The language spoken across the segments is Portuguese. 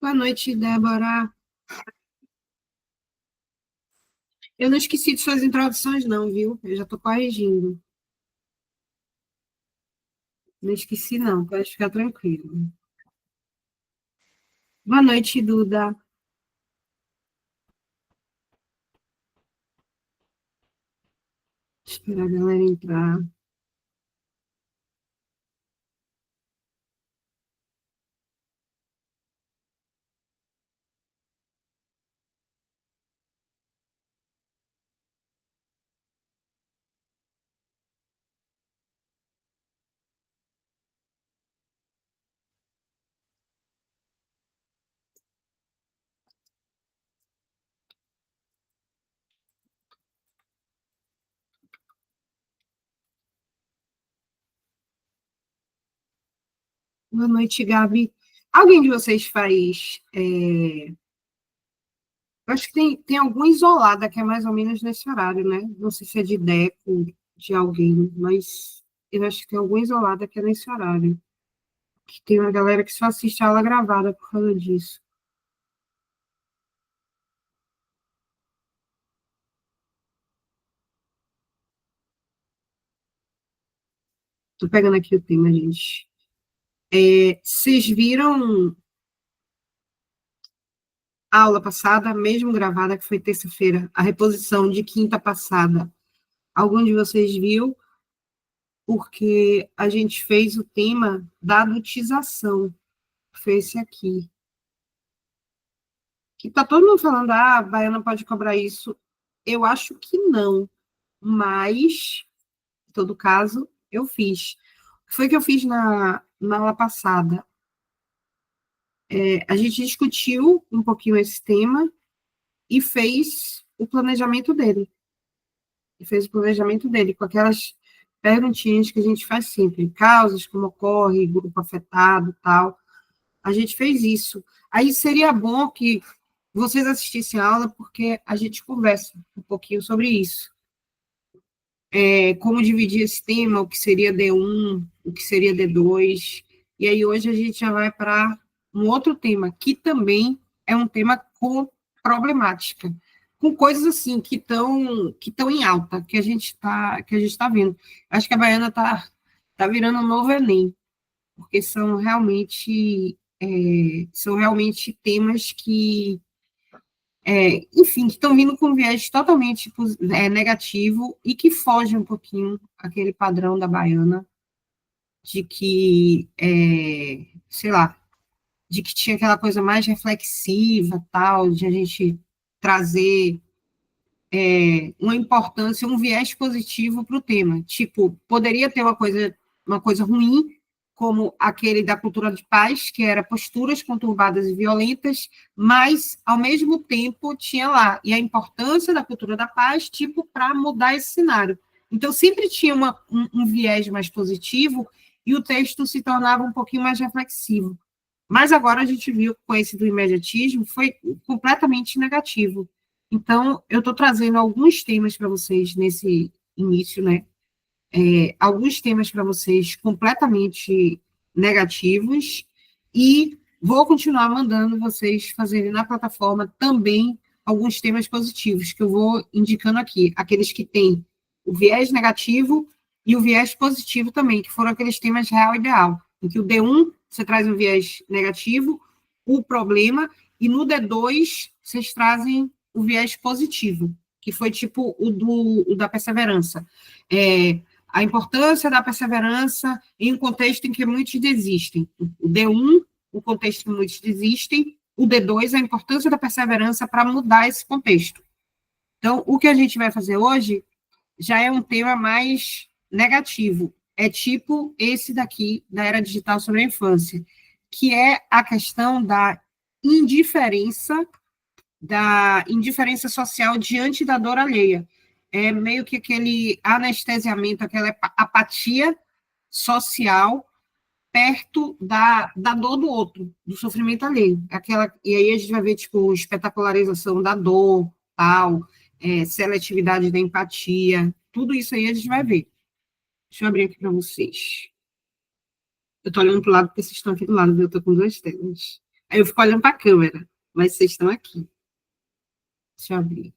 Boa noite, Débora. Eu não esqueci de suas introduções, não, viu? Eu já estou corrigindo. Não esqueci, não, pode ficar tranquilo. Boa noite, Duda. Esperar a galera entrar. Boa noite, Gabi. Alguém de vocês faz. Eu acho que tem algum isolada que é mais ou menos nesse horário, né? Não sei se é de Deco, de alguém, mas eu acho que tem algum isolada que é nesse horário. Que tem uma galera que só assiste a aula gravada por causa disso. Tô pegando aqui o tema, gente. Vocês viram a aula passada, mesmo gravada, que foi terça-feira, a reposição de quinta passada? Algum de vocês viu? Porque a gente fez o tema da adultização, que foi esse aqui. Que tá todo mundo falando, a Baiana pode cobrar isso. Eu acho que não, mas, em todo caso, eu fiz. O que foi que eu fiz na aula passada? A gente discutiu um pouquinho esse tema e fez o planejamento dele. E fez o planejamento dele com aquelas perguntinhas que a gente faz sempre, causas, como ocorre, grupo afetado, tal. A gente fez isso. Aí seria bom que vocês assistissem a aula, porque a gente conversa um pouquinho sobre isso. Como dividir esse tema, o que seria D1, o que seria D2. E aí hoje a gente já vai para um outro tema, que também é um tema com problemática, com coisas assim que estão em alta, que a gente tá vendo. Acho que a Baiana tá virando um novo Enem, porque são realmente temas que, enfim, que estão vindo com um viés totalmente negativo e que fogem um pouquinho aquele padrão da Baiana de que, sei lá, de que tinha aquela coisa mais reflexiva, tal, de a gente trazer uma importância, um viés positivo para o tema. Tipo, poderia ter uma coisa ruim, como aquele da cultura de paz, que era posturas conturbadas e violentas, mas, ao mesmo tempo, tinha lá, e a importância da cultura da paz, tipo, para mudar esse cenário. Então, sempre tinha um viés mais positivo e o texto se tornava um pouquinho mais reflexivo. Mas agora a gente viu que com esse do imediatismo foi completamente negativo. Então, eu estou trazendo alguns temas para vocês nesse início, né? Alguns temas para vocês completamente negativos e vou continuar mandando vocês fazerem na plataforma também alguns temas positivos que eu vou indicando aqui, aqueles que têm o viés negativo e o viés positivo também, que foram aqueles temas real e ideal, em que o D1 você traz um viés negativo, o problema, e no D2 vocês trazem o viés positivo, que foi tipo o da perseverança. A importância da perseverança em um contexto em que muitos desistem. O D1, o contexto em que muitos desistem, o D2, a importância da perseverança para mudar esse contexto. Então, o que a gente vai fazer hoje já é um tema mais negativo. É tipo esse daqui, da era digital sobre a infância, que é a questão indiferença da indiferença social diante da dor alheia. É meio que aquele anestesiamento, aquela apatia social perto da dor do outro, do sofrimento alheio. E aí a gente vai ver, tipo, espetacularização da dor, tal, seletividade da empatia, tudo isso aí a gente vai ver. Deixa eu abrir aqui para vocês. Eu estou olhando para o lado porque vocês estão aqui do lado, viu? Eu estou com duas telas. Aí eu fico olhando para a câmera, mas vocês estão aqui. Deixa eu abrir.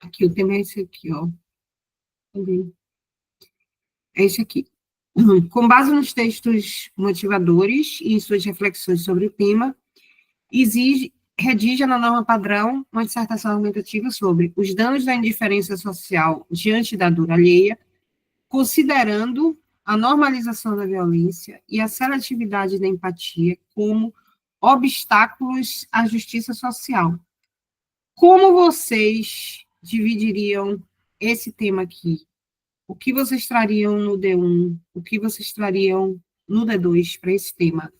Aqui, o tema é esse aqui, ó. É esse aqui. Com base nos textos motivadores e em suas reflexões sobre o tema, redige na norma padrão uma dissertação argumentativa sobre os danos da indiferença social diante da dor alheia, considerando a normalização da violência e a seletividade da empatia como obstáculos à justiça social. Como vocês dividiriam esse tema aqui? O que vocês trariam no D1? O que vocês trariam no D2 para esse tema?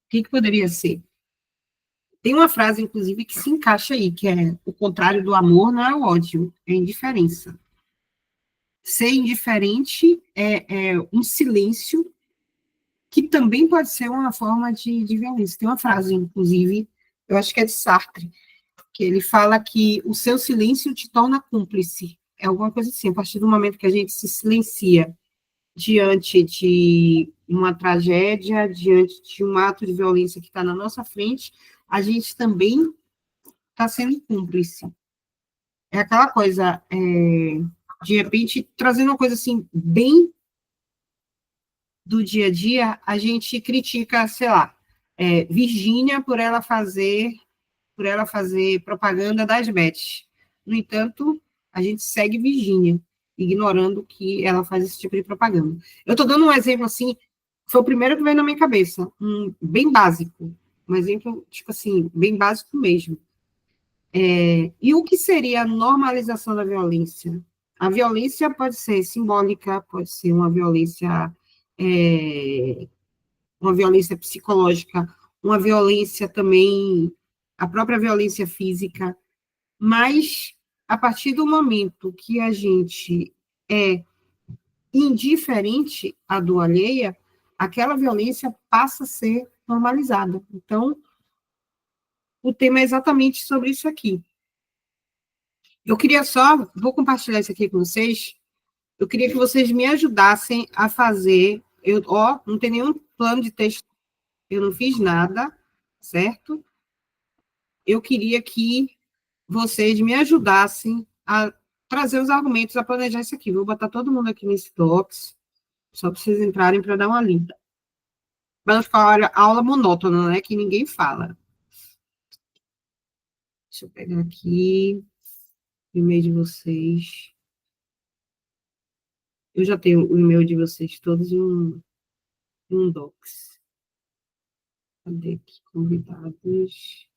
O que poderia ser? Tem uma frase, inclusive, que se encaixa aí, que é: o contrário do amor não é o ódio, é a indiferença. Ser indiferente é um silêncio que também pode ser uma forma de violência. Tem uma frase, inclusive, eu acho que é de Sartre, que ele fala que o seu silêncio te torna cúmplice. É alguma coisa assim, a partir do momento que a gente se silencia diante de uma tragédia, diante de um ato de violência que está na nossa frente, a gente também está sendo cúmplice. É aquela coisa, de repente, trazendo uma coisa assim, bem do dia a dia, a gente critica, sei lá, Virgínia por ela fazer propaganda das bets. No entanto, a gente segue Virgínia, ignorando que ela faz esse tipo de propaganda. Eu estou dando um exemplo assim, foi o primeiro que veio na minha cabeça, bem básico, um exemplo, tipo assim, bem básico mesmo. E o que seria a normalização da violência? A violência pode ser simbólica, pode ser é, uma violência psicológica, uma violência também, a própria violência física, mas a partir do momento que a gente é indiferente à dor alheia, aquela violência passa a ser normalizada. Então, o tema é exatamente sobre isso aqui. Eu queria só, vou compartilhar isso aqui com vocês, eu queria que vocês me ajudassem a fazer, não tem nenhum plano de texto, eu não fiz nada, certo? Eu queria que vocês me ajudassem a trazer os argumentos, a planejar isso aqui. Vou botar todo mundo aqui nesse Docs, só para vocês entrarem para dar uma lida. Para não ficar a aula monótona, né? Que ninguém fala. Deixa eu pegar aqui o e-mail de vocês. Eu já tenho o e-mail de vocês todos em um Docs. Cadê aqui? Convidados.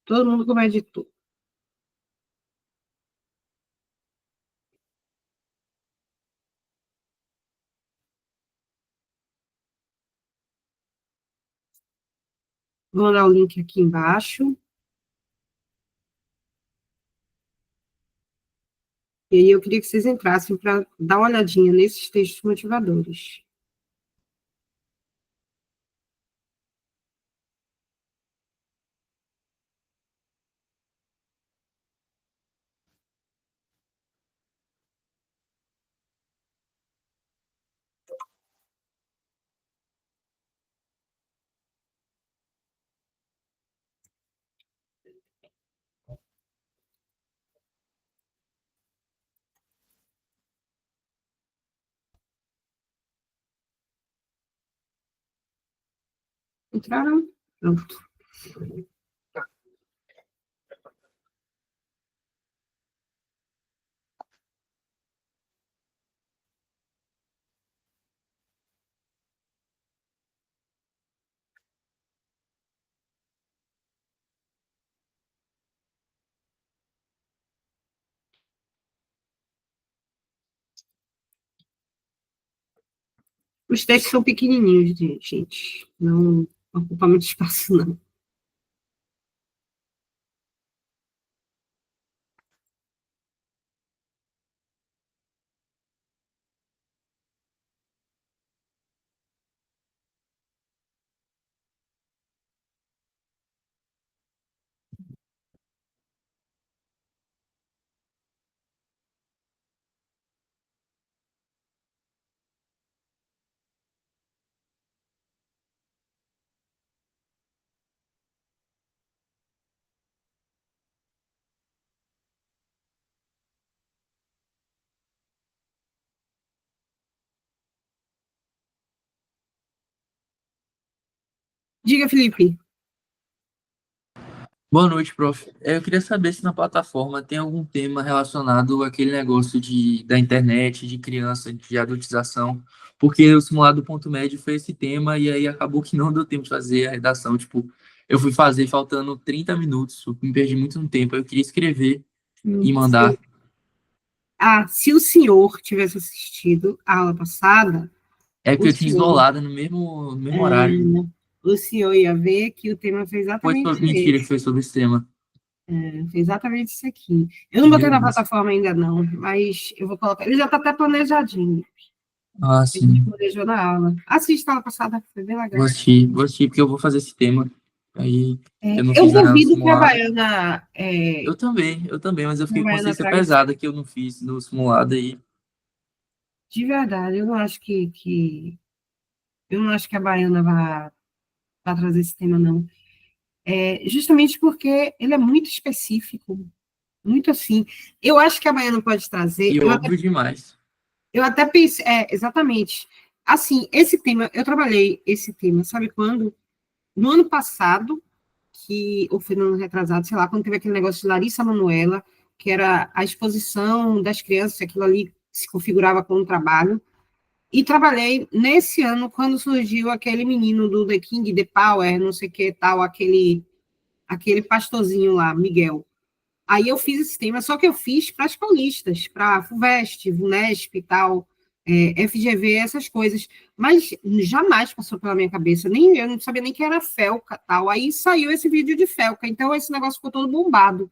Todo mundo como editor. Vou mandar o link aqui embaixo. E aí eu queria que vocês entrassem para dar uma olhadinha nesses textos motivadores. Entraram? Pronto. Os textos são pequenininhos, gente. Não ocupa muito espaço, não. Diga, Felipe. Boa noite, prof. Eu queria saber se na plataforma tem algum tema relacionado àquele negócio da internet, de criança, de adultização, porque o simulado ponto médio foi esse tema e aí acabou que não deu tempo de fazer a redação. Tipo, eu fui fazer faltando 30 minutos, eu me perdi muito no tempo. Eu queria escrever e mandar. Sim. Ah, se o senhor tivesse assistido a aula passada, É que o eu tinha senhor, isolado no mesmo é, horário. o senhor ia ver que o tema foi exatamente Mentira que esse. foi sobre esse tema. Foi exatamente isso aqui. Eu não botei Meu na Deus. plataforma ainda não, mas eu vou colocar. Ele já está até planejadinho. Ah, A gente sim. planejou na aula. Assista a aula passada, foi bem legal. Gostei, porque eu vou fazer esse tema. Aí eu não Eu fiz na duvido que a simulada. Baiana, Eu também, mas eu que a fiquei com Baiana consciência traga esse. pesada que eu não fiz no simulado aí. De verdade, eu não acho eu não acho que a Baiana vai trazer esse tema, não. Justamente porque ele é muito específico, muito assim. Eu acho que a Baiana pode trazer, E óbvio demais. eu até pensei, exatamente. Assim, esse tema, eu trabalhei esse tema, sabe quando? No ano passado, ou foi no ano retrasado, sei lá, quando teve aquele negócio de Larissa Manoela, que era a exposição das crianças, aquilo ali se configurava como um trabalho. E trabalhei nesse ano, quando surgiu aquele menino do The King, The Power, não sei o que tal, aquele pastorzinho lá, Miguel. Aí eu fiz esse tema, só que eu fiz para as paulistas, para a FUVEST, VUNESP e tal, FGV, essas coisas. Mas jamais passou pela minha cabeça, nem eu não sabia nem que era Felca tal. Aí saiu esse vídeo de Felca, então esse negócio ficou todo bombado.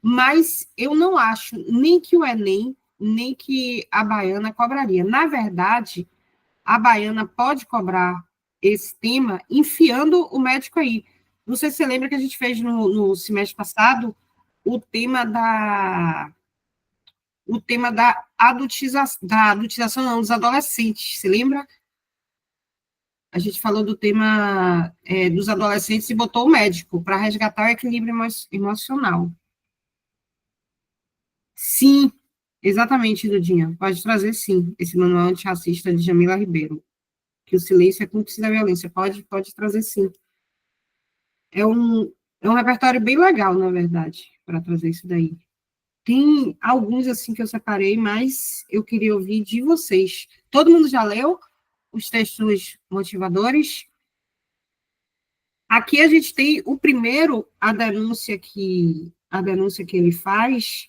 Mas eu não acho nem que o Enem, nem que a Baiana cobraria. Na verdade, a Baiana pode cobrar esse tema enfiando o médico aí. Não sei se você lembra que a gente fez no semestre passado o tema da adultização não, dos adolescentes, se lembra? A gente falou do tema dos adolescentes e botou o médico para resgatar o equilíbrio emocional. Sim, exatamente, Dudinha. Pode trazer, sim, esse manual antirracista de Jamila Ribeiro, que o silêncio é cúmplice da violência. Pode trazer, sim. É um, é um repertório bem legal, na verdade, para trazer isso daí. Tem alguns, assim, que eu separei, mas eu queria ouvir de vocês. Todo mundo já leu os textos motivadores? Aqui a gente tem o primeiro, a denúncia que ele faz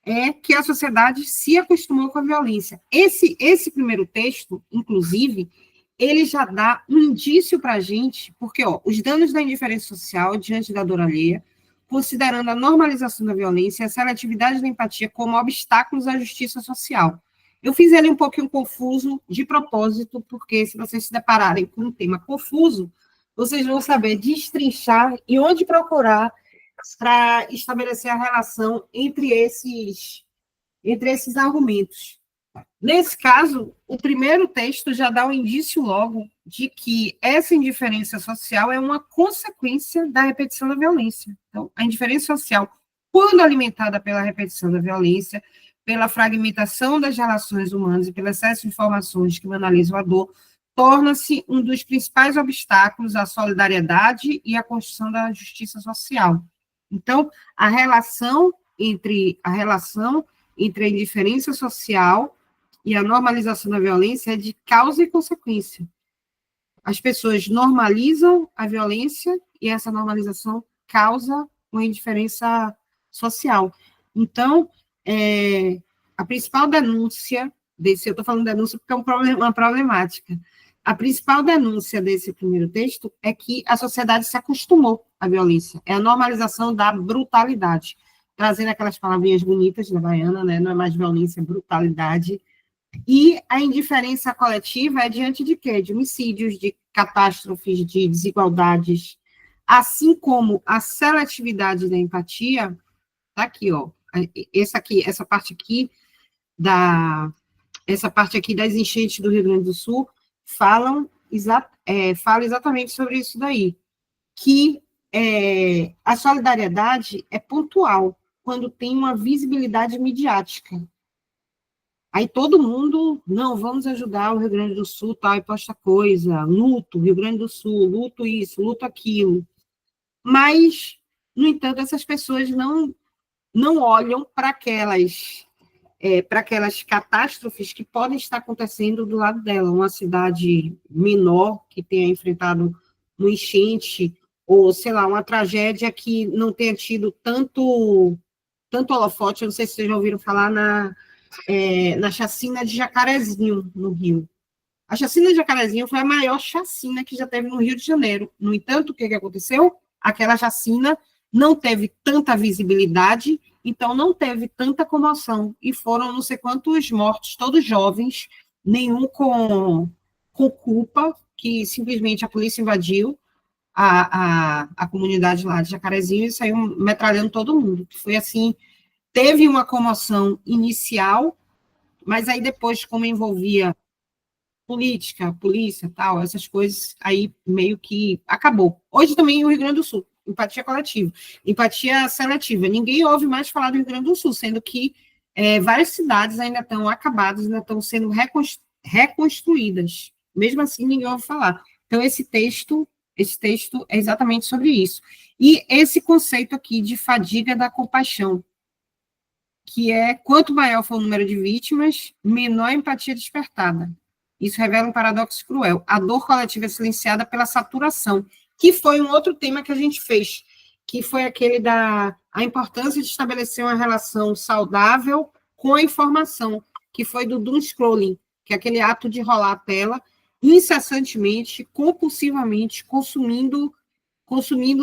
é que a sociedade se acostumou com a violência. Esse primeiro texto, inclusive, ele já dá um indício para a gente, porque os danos da indiferença social diante da dor alheia, considerando a normalização da violência e a seletividade da empatia como obstáculos à justiça social. Eu fiz ele um pouquinho confuso de propósito, porque se vocês se depararem com um tema confuso, vocês vão saber destrinchar e onde procurar para estabelecer a relação entre esses argumentos. Nesse caso, o primeiro texto já dá um indício logo de que essa indiferença social é uma consequência da repetição da violência. Então, a indiferença social, quando alimentada pela repetição da violência, pela fragmentação das relações humanas e pelo excesso de informações que banalizam a dor, torna-se um dos principais obstáculos à solidariedade e à construção da justiça social. Então, a relação entre a indiferença social e a normalização da violência é de causa e consequência. As pessoas normalizam a violência e essa normalização causa uma indiferença social. Então, a principal denúncia eu estou falando denúncia porque é uma problemática. A principal denúncia desse primeiro texto é que a sociedade se acostumou à violência, é a normalização da brutalidade, trazendo aquelas palavrinhas bonitas da Baiana, né? Não é mais violência, é brutalidade. E a indiferença coletiva é diante de quê? De homicídios, de catástrofes, de desigualdades, assim como a seletividade da empatia, tá aqui, ó. Da, essa parte aqui das enchentes do Rio Grande do Sul fala exatamente sobre isso daí, que a solidariedade é pontual, quando tem uma visibilidade midiática. Aí todo mundo, não, vamos ajudar o Rio Grande do Sul, tal, e posta coisa, luto, Rio Grande do Sul, luto isso, luto aquilo. Mas, no entanto, essas pessoas não olham para aquelas catástrofes que podem estar acontecendo do lado dela. Uma cidade menor que tenha enfrentado uma enchente, ou, sei lá, uma tragédia que não tenha tido tanto holofote. Eu não sei se vocês já ouviram falar na chacina de Jacarezinho, no Rio. A chacina de Jacarezinho foi a maior chacina que já teve no Rio de Janeiro. No entanto, o que aconteceu? Aquela chacina não teve tanta visibilidade, então não teve tanta comoção. E foram não sei quantos mortos, todos jovens, nenhum com culpa, que simplesmente a polícia invadiu a comunidade lá de Jacarezinho e saiu metralhando todo mundo. Foi assim, teve uma comoção inicial, mas aí depois, como envolvia política, polícia, tal, essas coisas, aí meio que acabou. Hoje também o Rio Grande do Sul, empatia coletiva, empatia seletiva. Ninguém ouve mais falar do Rio Grande do Sul, sendo que várias cidades ainda estão acabadas, ainda estão sendo reconstruídas. Mesmo assim, ninguém ouve falar. Então, esse texto é exatamente sobre isso. E esse conceito aqui de fadiga da compaixão, que é quanto maior for o número de vítimas, menor a empatia despertada. Isso revela um paradoxo cruel. A dor coletiva é silenciada pela saturação, que foi um outro tema que a gente fez, que foi aquele da a importância de estabelecer uma relação saudável com a informação, que foi do doom scrolling, que é aquele ato de rolar a tela incessantemente, compulsivamente, consumindo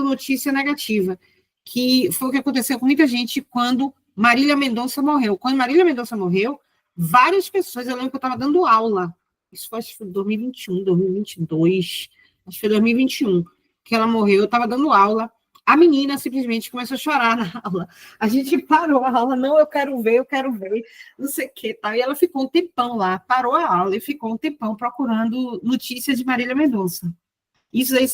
notícia negativa, que foi o que aconteceu com muita gente quando Marília Mendonça morreu. Quando Marília Mendonça morreu, várias pessoas, eu lembro que eu estava dando aula, isso foi, acho que foi 2021, 2022, acho que foi 2021, que ela morreu, eu estava dando aula, a menina simplesmente começou a chorar na aula, a gente parou a aula, não, eu quero ver, não sei o que, tal, e ela ficou um tempão lá, parou a aula e ficou um tempão procurando notícias de Marília Mendonça. Isso aí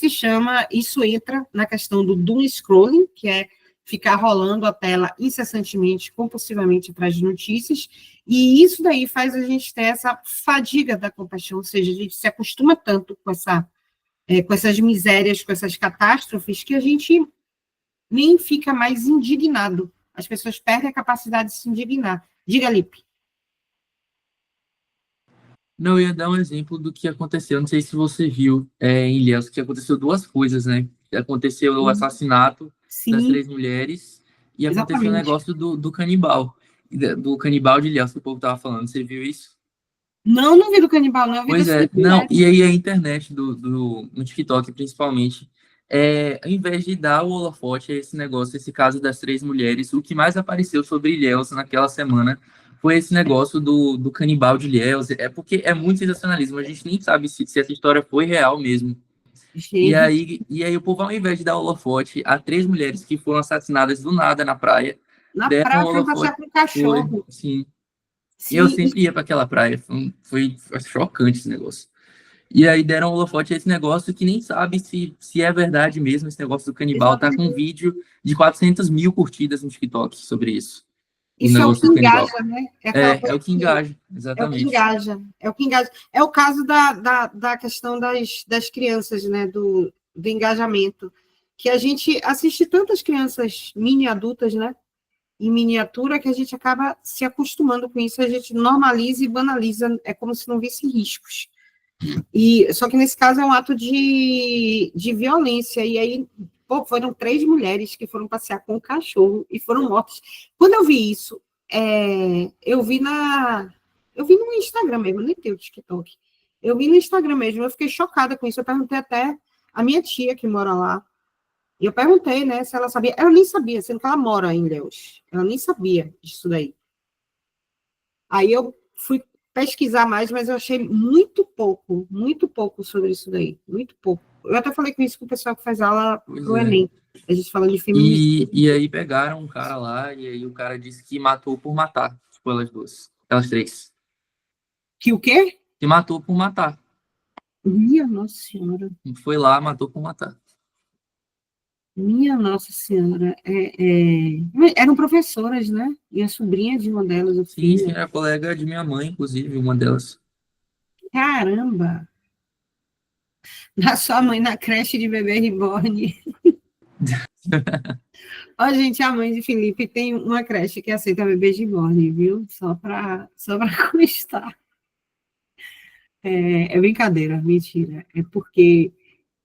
isso entra na questão do doom scrolling, que é ficar rolando a tela incessantemente, compulsivamente atrás de notícias, e isso daí faz a gente ter essa fadiga da compaixão, ou seja, a gente se acostuma tanto com essas misérias, com essas catástrofes, que a gente nem fica mais indignado. As pessoas perdem a capacidade de se indignar. Diga, Lipe. Não, eu ia dar um exemplo do que aconteceu. Não sei se você viu em Ilhéus, que aconteceu duas coisas, né? Aconteceu o assassinato das Sim, três mulheres e aconteceu o exatamente. negócio do canibal, do canibal de Ilhéus que o povo tava falando. Você viu isso? Não vi do canibal, não, eu vi Pois das é, três não, mulheres. e aí a internet no TikTok, principalmente, ao invés de dar o holofote a esse negócio, esse caso das três mulheres, o que mais apareceu sobre Ilhéus naquela semana foi esse negócio do canibal de Ilhéus, porque é muito sensacionalismo, a gente nem sabe se essa história foi real mesmo. Gente, E aí o povo, ao invés de dar holofote a três mulheres que foram assassinadas do nada na praia, na deram praia foram holofote, passear com o foi, cachorro. sim. E eu Sim, sempre ia para aquela praia, foi chocante esse negócio. E aí deram holofote a esse negócio que nem sabe se é verdade mesmo esse negócio do canibal. Tá com um exatamente. vídeo de 400 mil curtidas no TikTok sobre isso. O Isso é o negócio que do canibal. engaja, né? É aquela É coisa o que que engaja, é o que exatamente. engaja, é o que engaja. É o caso da questão das crianças, né? Do engajamento. Que a gente assiste tantas crianças mini adultas, né? Em miniatura, que a gente acaba se acostumando com isso, a gente normaliza e banaliza, é como se não visse riscos. E, só que nesse caso é um ato de violência, e aí pô, foram três mulheres que foram passear com o cachorro e foram mortas. Quando eu vi isso, eu vi no Instagram mesmo, nem tem o TikTok. Eu vi no Instagram mesmo, eu fiquei chocada com isso. Eu perguntei até a minha tia que mora lá, e eu perguntei, né, se ela sabia. Ela nem sabia, sendo que ela mora em Deus. Ela nem sabia disso daí. Aí eu fui pesquisar mais, mas eu achei muito pouco sobre isso daí, muito pouco. Eu até falei com isso com o pessoal que faz aula Pois pro é. Enem. A gente falando de feminicídio. E aí pegaram um cara lá, e aí o cara disse que matou por matar. Tipo, elas duas. Elas três. Que o quê? Que matou por matar. Minha Nossa Senhora. Foi lá, matou por matar. Minha Nossa Senhora, eram professoras, né? E a sobrinha de uma delas, o Sim, sim, filho. era colega de minha mãe, inclusive, uma delas. Caramba! Da sua mãe na creche de bebê reborn. Ó, gente, a mãe de Felipe tem uma creche que aceita bebês reborn, viu? Só para constar. É brincadeira, mentira. É porque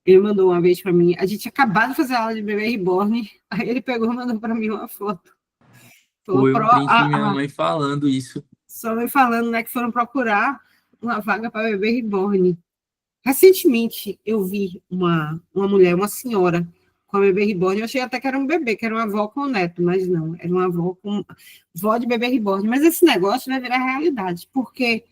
ele mandou uma vez para mim, a gente acabou de fazer aula de bebê reborn, aí ele pegou e mandou para mim uma foto. Falou, Foi um print de minha mãe falando isso. só me falando, né, que foram procurar uma vaga para bebê reborn. Recentemente, eu vi uma mulher, uma senhora, com a bebê reborn. Eu achei até que era um bebê, que era uma avó com um neto, mas não, era uma avó com vó de bebê reborn. Mas esse negócio vai virar realidade, porque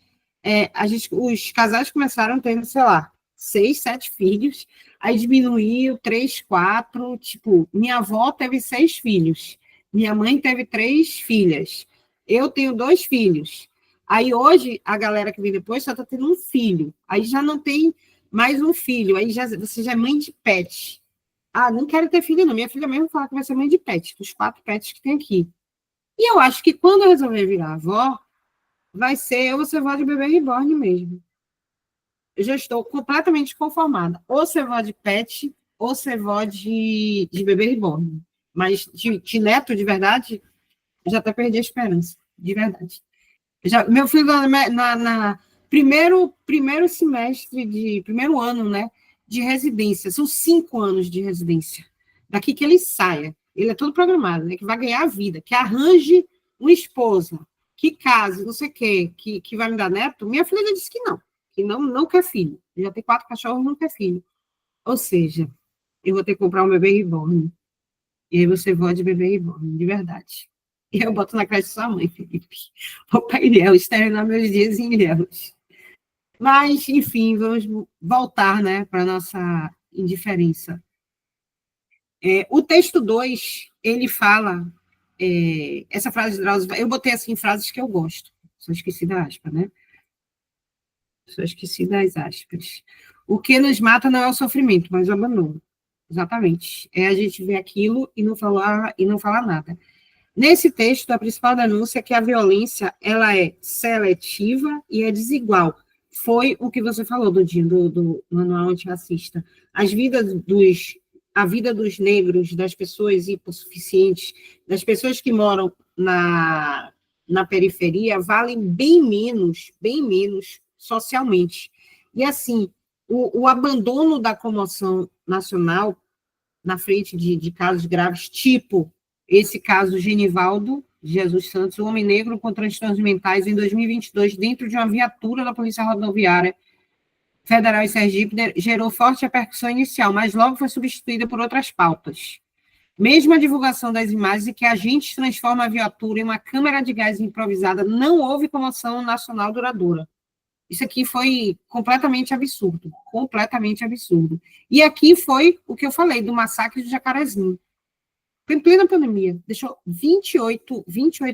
os casais começaram tendo, sei lá, 6, 7 filhos, aí diminuiu, 3, 4. Tipo, minha avó teve 6 filhos, minha mãe teve 3 filhas, eu tenho 2 filhos. Aí hoje, a galera que vem depois só está tendo um filho. Aí já não tem mais um filho. Aí você já é mãe de pet. Ah, não quero ter filho, não. Minha filha mesmo fala que vai ser mãe de pet, dos 4 pets que tem aqui. E eu acho que quando eu resolver virar avó, vai ser eu vou ser vó de bebê reborn mesmo. Eu já estou completamente conformada. Ou ser vó de pet, ou ser vó de bebê reborn. Mas de neto, de verdade, eu já até perdi a esperança. De verdade. Meu filho na primeiro semestre primeiro ano, né, de residência, são 5 anos de residência. Daqui que ele saia, ele é todo programado, né, que vai ganhar a vida, que arranje uma esposa, que case, não sei o quê, que vai me dar neto. Minha filha já disse que não quer filho. Já tem 4 cachorros, não quer filho. Ou seja, eu vou ter que comprar um bebê reborn. E aí você pode beber reborn, de verdade. E eu boto na creche de sua mãe, Felipe. O pai Ilhéus, terminar meus dias em Ilhéus. Mas, enfim, vamos voltar, né, para a nossa indiferença. O texto 2 ele fala, essa frase de Drauzio, eu botei assim frases que eu gosto, só esqueci da aspa, né? Só esqueci das aspas. O que nos mata não é o sofrimento, mas o abandono. Exatamente. É a gente ver aquilo e não falar nada. Nesse texto, a principal denúncia é que a violência ela é seletiva e é desigual. Foi o que você falou, Dudinho, do manual antirracista. A vida dos negros, das pessoas hipossuficientes, das pessoas que moram na periferia, valem bem menos socialmente. E, assim, o abandono da comoção nacional na frente de casos graves, tipo esse caso Genivaldo Jesus Santos, um homem negro com transtornos mentais, em 2022, dentro de uma viatura da Polícia Rodoviária Federal em Sergipe, gerou forte repercussão inicial, mas logo foi substituída por outras pautas. Mesmo a divulgação das imagens em que agentes transformam a viatura em uma câmara de gás improvisada, não houve comoção nacional duradoura. Isso aqui foi completamente absurdo, completamente absurdo. E aqui foi o que eu falei do massacre de Jacarezinho. Foi em plena pandemia, deixou 28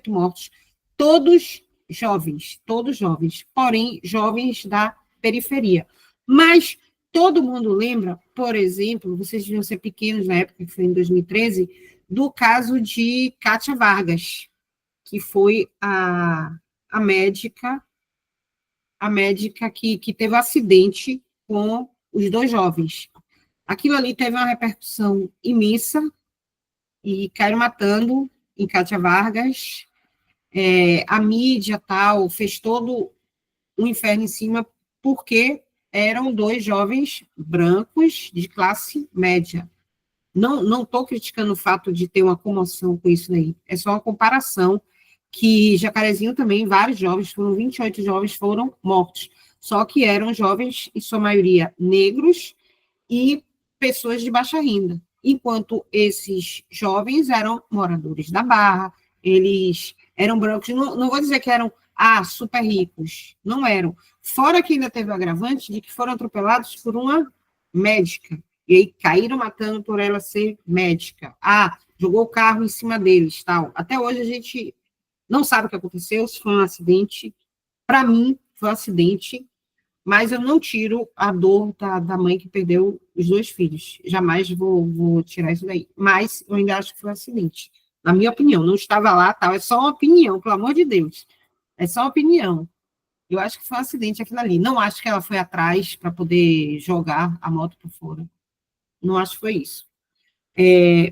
mortos, todos jovens, porém jovens da periferia. Mas todo mundo lembra, por exemplo, vocês deviam ser pequenos na época, que foi em 2013, do caso de Kátia Vargas, que foi a médica que teve um acidente com os 2 jovens. Aquilo ali teve uma repercussão imensa e caíram matando em Kátia Vargas. A mídia tal fez todo um inferno em cima porque eram 2 jovens brancos de classe média. Não estou criticando o fato de ter uma comoção com isso aí, é só uma comparação que Jacarezinho também, vários jovens, 28 jovens foram mortos, só que eram jovens, em sua maioria, negros e pessoas de baixa renda, enquanto esses jovens eram moradores da Barra, eles eram brancos, não vou dizer que eram super ricos, não eram. Fora que ainda teve o agravante de que foram atropelados por uma médica, e aí caíram matando por ela ser médica. Jogou o carro em cima deles, tal. Até hoje a gente não sabe o que aconteceu, se foi um acidente. Para mim, foi um acidente, mas eu não tiro a dor da mãe que perdeu os 2 filhos. Jamais vou tirar isso daí. Mas eu ainda acho que foi um acidente. Na minha opinião, não estava lá, tal, é só uma opinião, pelo amor de Deus. É só uma opinião. Eu acho que foi um acidente aquilo ali. Não acho que ela foi atrás para poder jogar a moto para fora. Não acho que foi isso.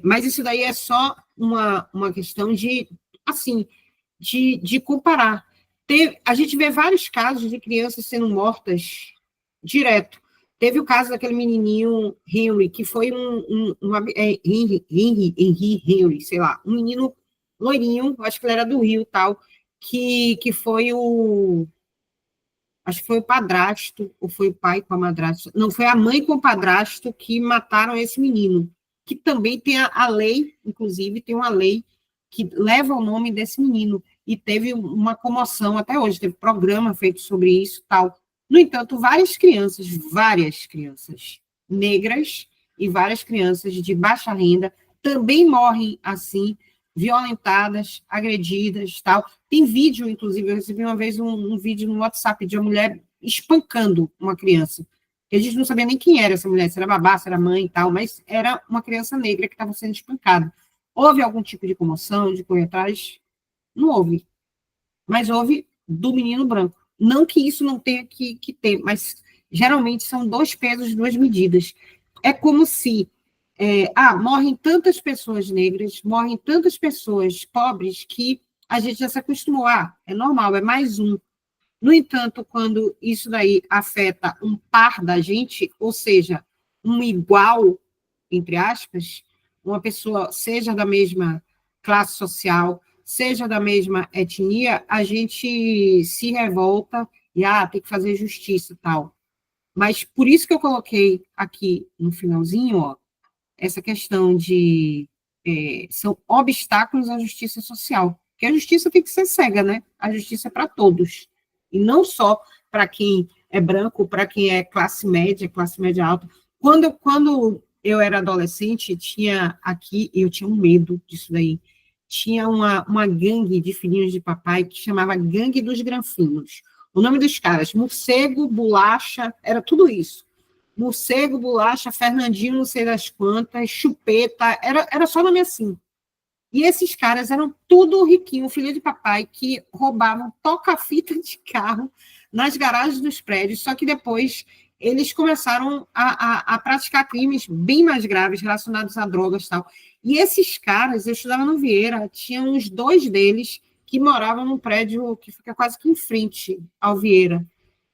Mas isso daí é só uma questão de, assim, de comparar. A gente vê vários casos de crianças sendo mortas direto. Teve o caso daquele menininho Henry, que foi Henry, sei lá, um menino loirinho, acho que ele era do Rio e tal, que foi acho que foi o padrasto, ou foi o pai com a madrasta, não, foi a mãe com o padrasto que mataram esse menino, que também tem a lei, inclusive, tem uma lei que leva o nome desse menino, e teve uma comoção até hoje, teve programa feito sobre isso e tal. No entanto, várias crianças negras e várias crianças de baixa renda também morrem assim, violentadas, agredidas, tal. Tem vídeo, inclusive, eu recebi uma vez um vídeo no WhatsApp de uma mulher espancando uma criança. A gente não sabia nem quem era essa mulher, se era babá, se era mãe e tal, mas era uma criança negra que estava sendo espancada. Houve algum tipo de comoção, de correr atrás? Não houve. Mas houve do menino branco. Não que isso não tenha que ter, mas geralmente são 2 pesos, 2 medidas. É como se morrem tantas pessoas negras, morrem tantas pessoas pobres que a gente já se acostumou. É normal, é mais um. No entanto, quando isso daí afeta um par da gente, ou seja, um igual, entre aspas, uma pessoa, seja da mesma classe social, seja da mesma etnia, a gente se revolta e tem que fazer justiça e tal. Mas por isso que eu coloquei aqui no finalzinho, essa questão de são obstáculos à justiça social. Porque a justiça tem que ser cega, né? A justiça é para todos. E não só para quem é branco, para quem é classe média alta. Quando eu era adolescente, eu tinha um medo disso daí. Tinha uma gangue de filhinhos de papai que chamava Gangue dos Granfinos. O nome dos caras, morcego, bolacha, era tudo isso. Morcego, bolacha, Fernandinho, não sei das quantas, chupeta, era só nome assim. E esses caras eram tudo riquinho, filho de papai, que roubavam toca-fita de carro nas garagens dos prédios, só que depois eles começaram a praticar crimes bem mais graves relacionados a drogas e tal. E esses caras, eu estudava no Vieira, tinha uns 2 deles que moravam num prédio que fica quase que em frente ao Vieira.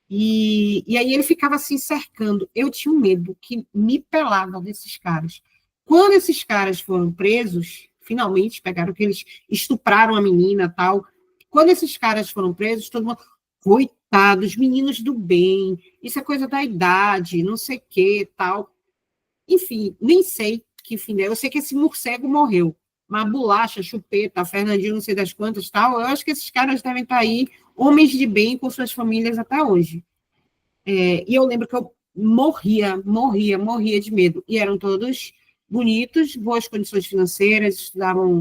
E aí ele ficava assim cercando. Eu tinha um medo que me pelava desses caras. Quando esses caras foram presos, finalmente pegaram que eles estupraram a menina tal. Quando esses caras foram presos, todo mundo, coitados, meninos do bem, isso é coisa da idade, não sei o que, tal. Enfim, nem sei que fim deu. Eu sei que esse morcego morreu. Mas bolacha, chupeta, Fernandinho, não sei das quantas, tal. Eu acho que esses caras devem estar aí, homens de bem, com suas famílias até hoje. E eu lembro que eu morria de medo. E eram todos bonitos, boas condições financeiras,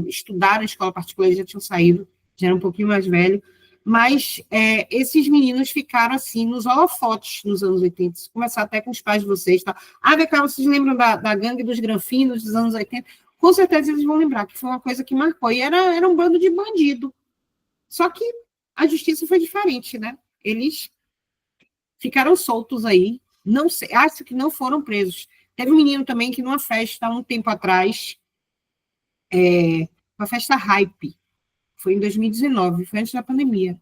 estudaram em escola particular, já tinham saído, já era um pouquinho mais velho. Mas esses meninos ficaram assim nos holofotes nos anos 80. Se começar até com os pais de vocês. Tá? Vem cá, vocês lembram da gangue dos Granfinos dos anos 80? Com certeza eles vão lembrar que foi uma coisa que marcou. E era um bando de bandido. Só que a justiça foi diferente, né? Eles ficaram soltos aí. Não sei, acho que não foram presos. Teve um menino também que numa festa, há um tempo atrás, uma festa Hype, foi em 2019, foi antes da pandemia.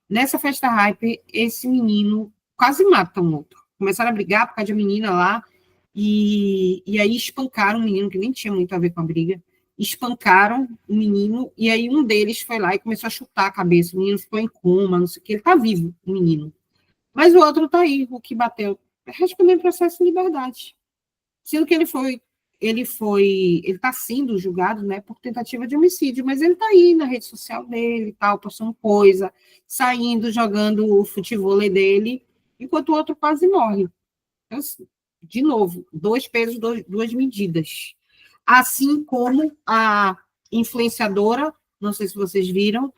Nessa festa Hype, esse menino quase mata um outro. Começaram a brigar por causa de uma menina lá, e aí espancaram um menino, que nem tinha muito a ver com a briga, espancaram o menino, e aí um deles foi lá e começou a chutar a cabeça, o menino ficou em coma, não sei o que, ele tá vivo, o menino. Mas o outro está aí, o que bateu, respondendo processo de liberdade. Sendo que ele está sendo julgado, né, por tentativa de homicídio, mas ele está aí na rede social dele, tal, postando coisa, saindo, jogando o futevôlei dele, enquanto o outro quase morre. Então, assim, de novo, 2 pesos, 2 medidas. Assim como a influenciadora, não sei se vocês viram,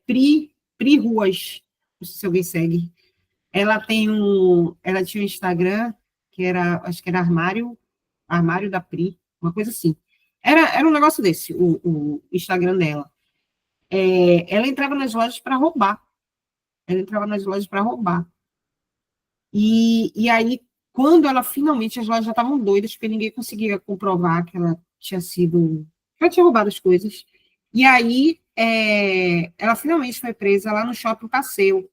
Pri Ruas, não sei se alguém segue, Ela tinha um Instagram, acho que era Armário da Pri, uma coisa assim. Era um negócio desse, o Instagram dela. Ela entrava nas lojas para roubar. Ela entrava nas lojas para roubar. E aí, quando ela finalmente, as lojas já estavam doidas, porque ninguém conseguia comprovar que ela tinha sido. Que ela tinha roubado as coisas. E aí, ela finalmente foi presa lá no Shopping Passeio.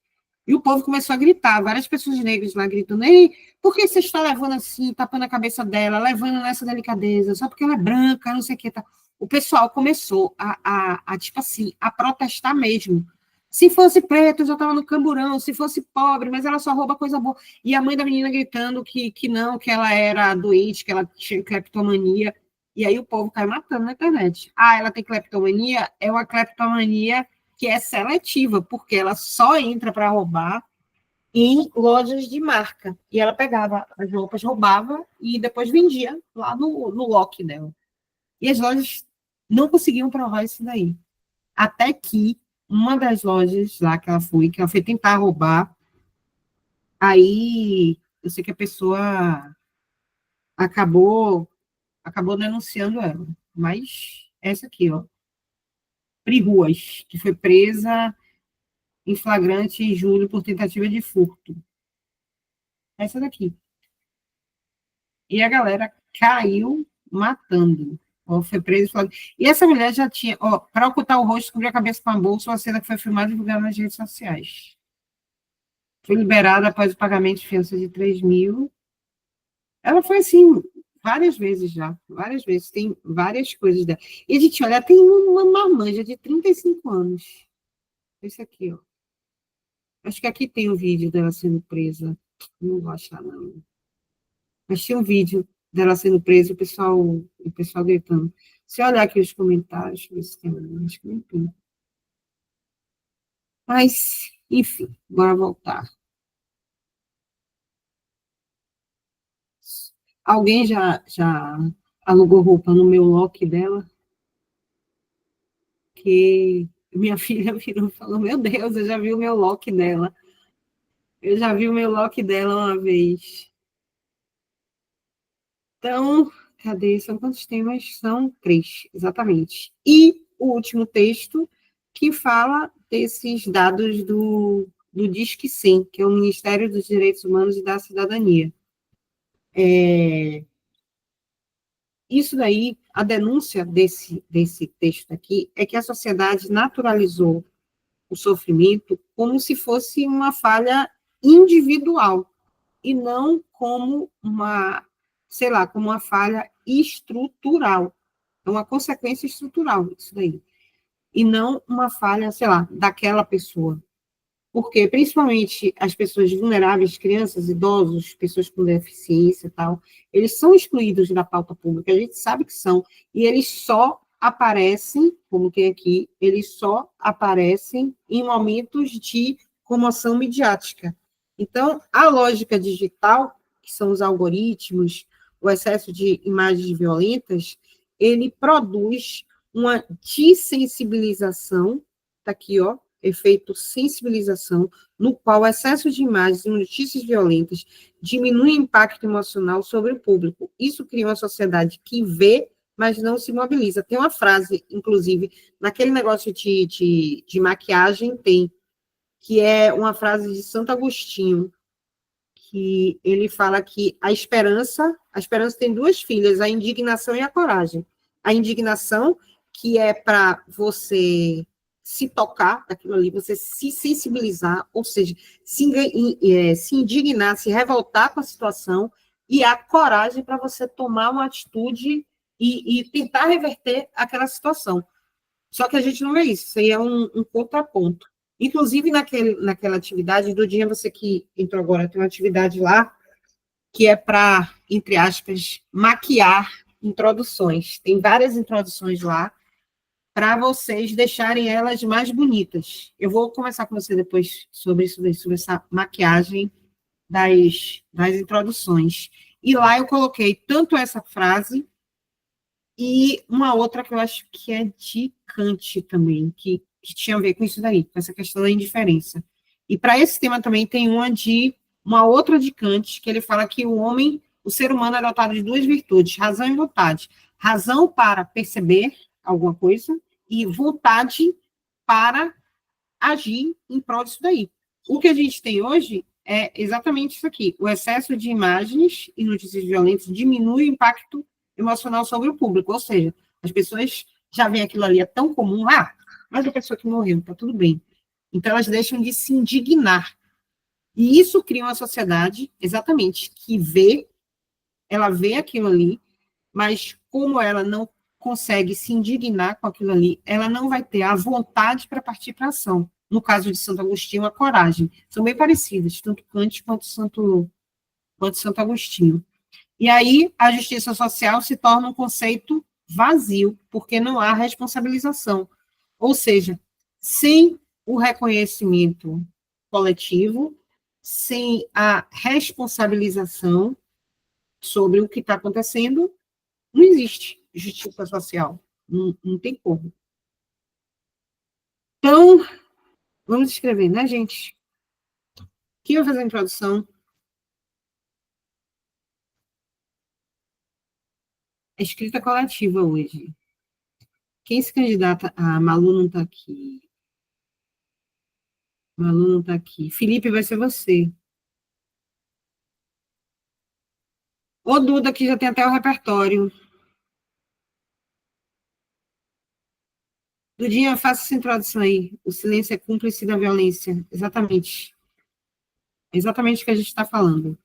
E o povo começou a gritar, várias pessoas negras lá gritando: ei, por que você está levando assim, tapando a cabeça dela, levando nessa delicadeza, só porque ela é branca, não sei o que. Tá. O pessoal começou tipo assim, a protestar mesmo. Se fosse preto, já estava no camburão, se fosse pobre, mas ela só rouba coisa boa. E a mãe da menina gritando que não, que ela era doente, que ela tinha cleptomania. E aí o povo cai matando na internet. Ah, ela tem cleptomania? É uma cleptomania que é seletiva, porque ela só entra para roubar em lojas de marca. E ela pegava as roupas, roubava e depois vendia lá no lock dela. E as lojas não conseguiam provar isso daí. Até que uma das lojas lá que ela foi tentar roubar, aí eu sei que a pessoa acabou, acabou denunciando ela. Mas essa aqui, ó, Pri Ruas, que foi presa em flagrante em julho por tentativa de furto. Essa daqui. E a galera caiu matando. Ó, foi presa em flagrante. E essa mulher já tinha, ó, para ocultar o rosto, cobrir a cabeça com a bolsa, uma cena que foi filmada e divulgada nas redes sociais. Foi liberada após o pagamento de fiança de 3 mil. Ela foi assim, várias vezes já, várias vezes. Tem várias coisas dela. E a gente olha, tem uma marmanja de 35 anos. Esse aqui, ó. Acho que aqui tem o vídeo dela sendo presa. Não vou achar, não. Mas tinha um vídeo dela sendo presa, o pessoal gritando. Se eu olhar aqui os comentários, deixa eu ver se tem, acho que não tem. Mas, enfim, bora voltar. Alguém já alugou roupa no meu lock dela? Que minha filha virou e falou: Meu Deus, eu já vi o meu lock dela. Eu já vi o meu lock dela uma vez. Então, cadê? São quantos temas? São 3, exatamente. E o último texto que fala desses dados do Disque 100, que é o Ministério dos Direitos Humanos e da Cidadania. Isso daí, a denúncia desse texto aqui é que a sociedade naturalizou o sofrimento como se fosse uma falha individual e não como uma, sei lá, como uma falha estrutural. É uma consequência estrutural isso daí. E não uma falha, sei lá, daquela pessoa. Porque, principalmente, as pessoas vulneráveis, crianças, idosos, pessoas com deficiência e tal, eles são excluídos da pauta pública, a gente sabe que são, e eles só aparecem, como tem aqui, eles só aparecem em momentos de comoção midiática. Então, a lógica digital, que são os algoritmos, o excesso de imagens violentas, ele produz uma dessensibilização, tá aqui, ó, efeito sensibilização, no qual o excesso de imagens e notícias violentas diminui o impacto emocional sobre o público. Isso cria uma sociedade que vê, mas não se mobiliza. Tem uma frase, inclusive, naquele negócio de maquiagem, tem, que é uma frase de Santo Agostinho, que ele fala que a esperança tem duas filhas, a indignação e a coragem. A indignação, que é para você se tocar daquilo ali, você se sensibilizar, ou seja, se indignar, se revoltar com a situação, e a coragem para você tomar uma atitude e tentar reverter aquela situação. Só que a gente não vê isso, isso aí é um contraponto. Inclusive, naquela atividade do dia, você que entrou agora, tem uma atividade lá que é para, entre aspas, maquiar introduções. Tem várias introduções lá para vocês deixarem elas mais bonitas. Eu vou conversar com você depois sobre isso, sobre essa maquiagem das introduções. E lá eu coloquei tanto essa frase e uma outra que eu acho que é de Kant também, que tinha a ver com isso daí, com essa questão da indiferença. E para esse tema também tem uma outra de Kant, que ele fala que o ser humano é dotado de duas virtudes, razão e vontade. Razão para perceber alguma coisa e vontade para agir em prol disso daí. O que a gente tem hoje é exatamente isso aqui. O excesso de imagens e notícias violentas diminui o impacto emocional sobre o público, ou seja, as pessoas já veem aquilo ali, é tão comum, mas a pessoa que morreu, tá tudo bem. Então, elas deixam de se indignar. E isso cria uma sociedade, exatamente, ela vê aquilo ali, mas como ela não consegue se indignar com aquilo ali, ela não vai ter a vontade para partir para a ação. No caso de Santo Agostinho, a coragem. São bem parecidas, tanto Kant quanto Santo Agostinho. E aí, a justiça social se torna um conceito vazio, porque não há responsabilização. Ou seja, sem o reconhecimento coletivo, sem a responsabilização sobre o que está acontecendo, não existe justiça social. Não tem como. Então, vamos escrever, né, gente? Quem vai fazer a introdução? É escrita coletiva hoje. Quem se candidata? Malu não está aqui. Malu não está aqui. Felipe, vai ser você. Ô, Duda, que já tem até o repertório. Dudinha, faça essa introdução aí. O silêncio é cúmplice da violência. Exatamente. Exatamente o que a gente está falando.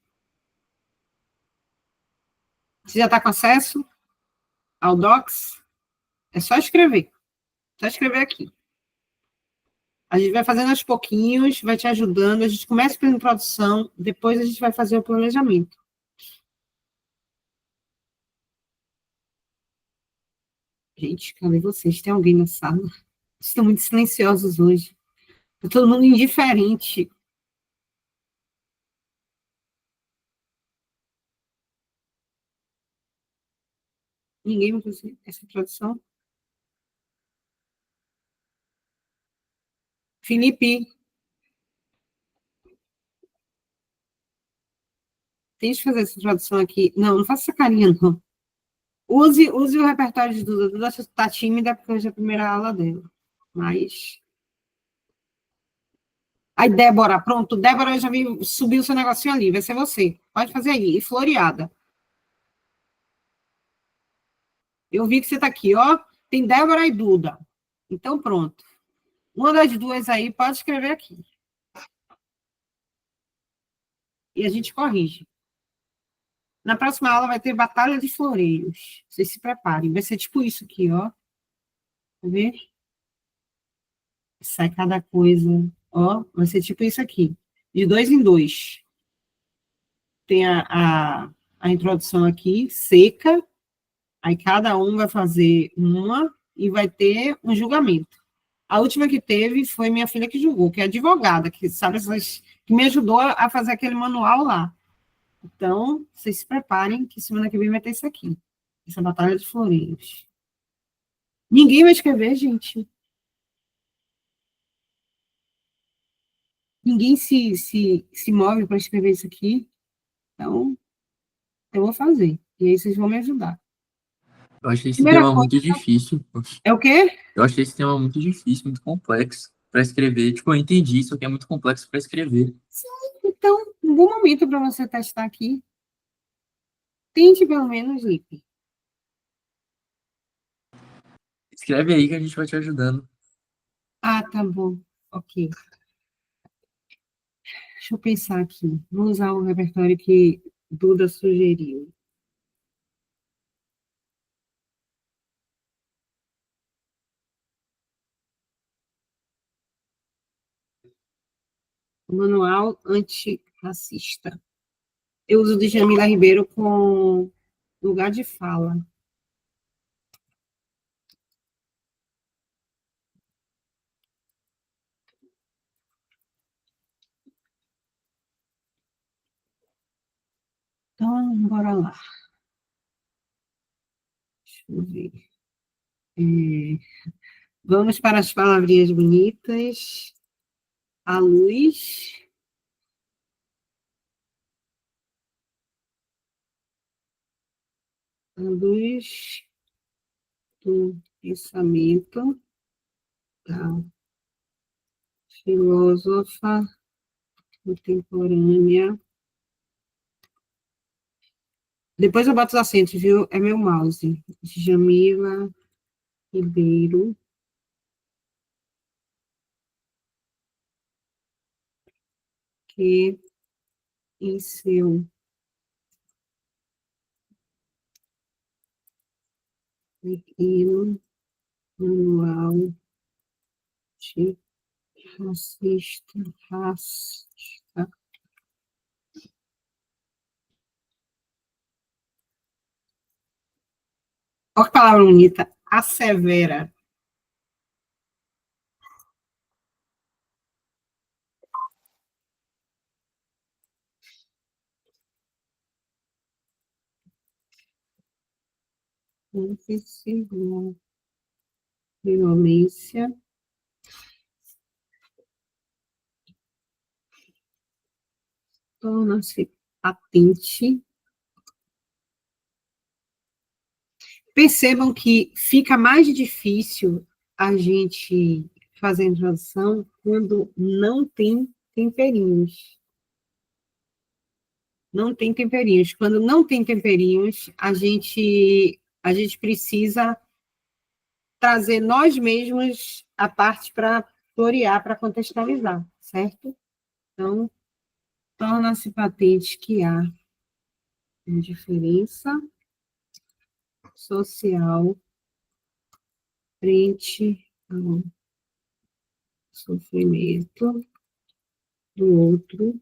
Você já está com acesso ao Docs? É só escrever. Só escrever aqui. A gente vai fazendo aos pouquinhos, vai te ajudando. A gente começa pela introdução, depois a gente vai fazer o planejamento. Gente, cadê vocês? Tem alguém na sala? Estão muito silenciosos hoje. Tá todo mundo indiferente. Ninguém vai fazer essa introdução. Felipe, tente fazer essa introdução aqui. Não, não faça essa carinha, não. Use o repertório de Duda. Duda está tímida porque hoje é a primeira aula dela. Mas. Aí, Débora, pronto. Débora, eu já vi subir o seu negocinho ali. Vai ser você. Pode fazer aí. E floreada. Eu vi que você está aqui, ó. Tem Débora e Duda. Então, pronto. Uma das duas aí pode escrever aqui. E a gente corrige. Na próxima aula vai ter batalha de floreios. Vocês se preparem. Vai ser tipo isso aqui, ó. Tá vendo? Sai cada coisa. Ó, vai ser tipo isso aqui. De dois em dois. Tem a introdução aqui, seca. Aí cada um vai fazer uma e vai ter um julgamento. A última que teve foi minha filha que julgou, que é advogada, que sabe que me ajudou a fazer aquele manual lá. Então, vocês se preparem, que semana que vem vai ter isso aqui. Essa batalha de floreiros. Ninguém vai escrever, gente. Ninguém se move para escrever isso aqui. Então, eu vou fazer. E aí vocês vão me ajudar. Eu achei esse Primeira tema coisa muito difícil. é o quê? Eu achei esse tema muito difícil, muito complexo para escrever. Tipo, eu entendi, só que é muito complexo para escrever. Então, um bom momento para você testar aqui. Tente pelo menos, Lipe. Escreve aí que a gente vai te ajudando. Tá bom. Ok. Deixa eu pensar aqui. Vou usar o repertório que Duda sugeriu. Manual antirracista. Eu uso o de Jamila Ribeiro com lugar de fala. Então, bora lá. Deixa eu ver. Vamos para as palavrinhas bonitas. a luz do pensamento da filósofa contemporânea. Depois eu boto os acentos, viu? É meu mouse. Jamila Ribeiro. Que em seu pequeno manual de racista. Olha que palavra bonita, assevera. Violência torna-se patente. Percebam que fica mais difícil a gente fazer a introdução quando não tem temperinhos. Não tem temperinhos. Quando não tem temperinhos, a gente precisa trazer nós mesmos a parte para florear, para contextualizar, certo? Então, torna-se patente que há indiferença social frente ao sofrimento do outro.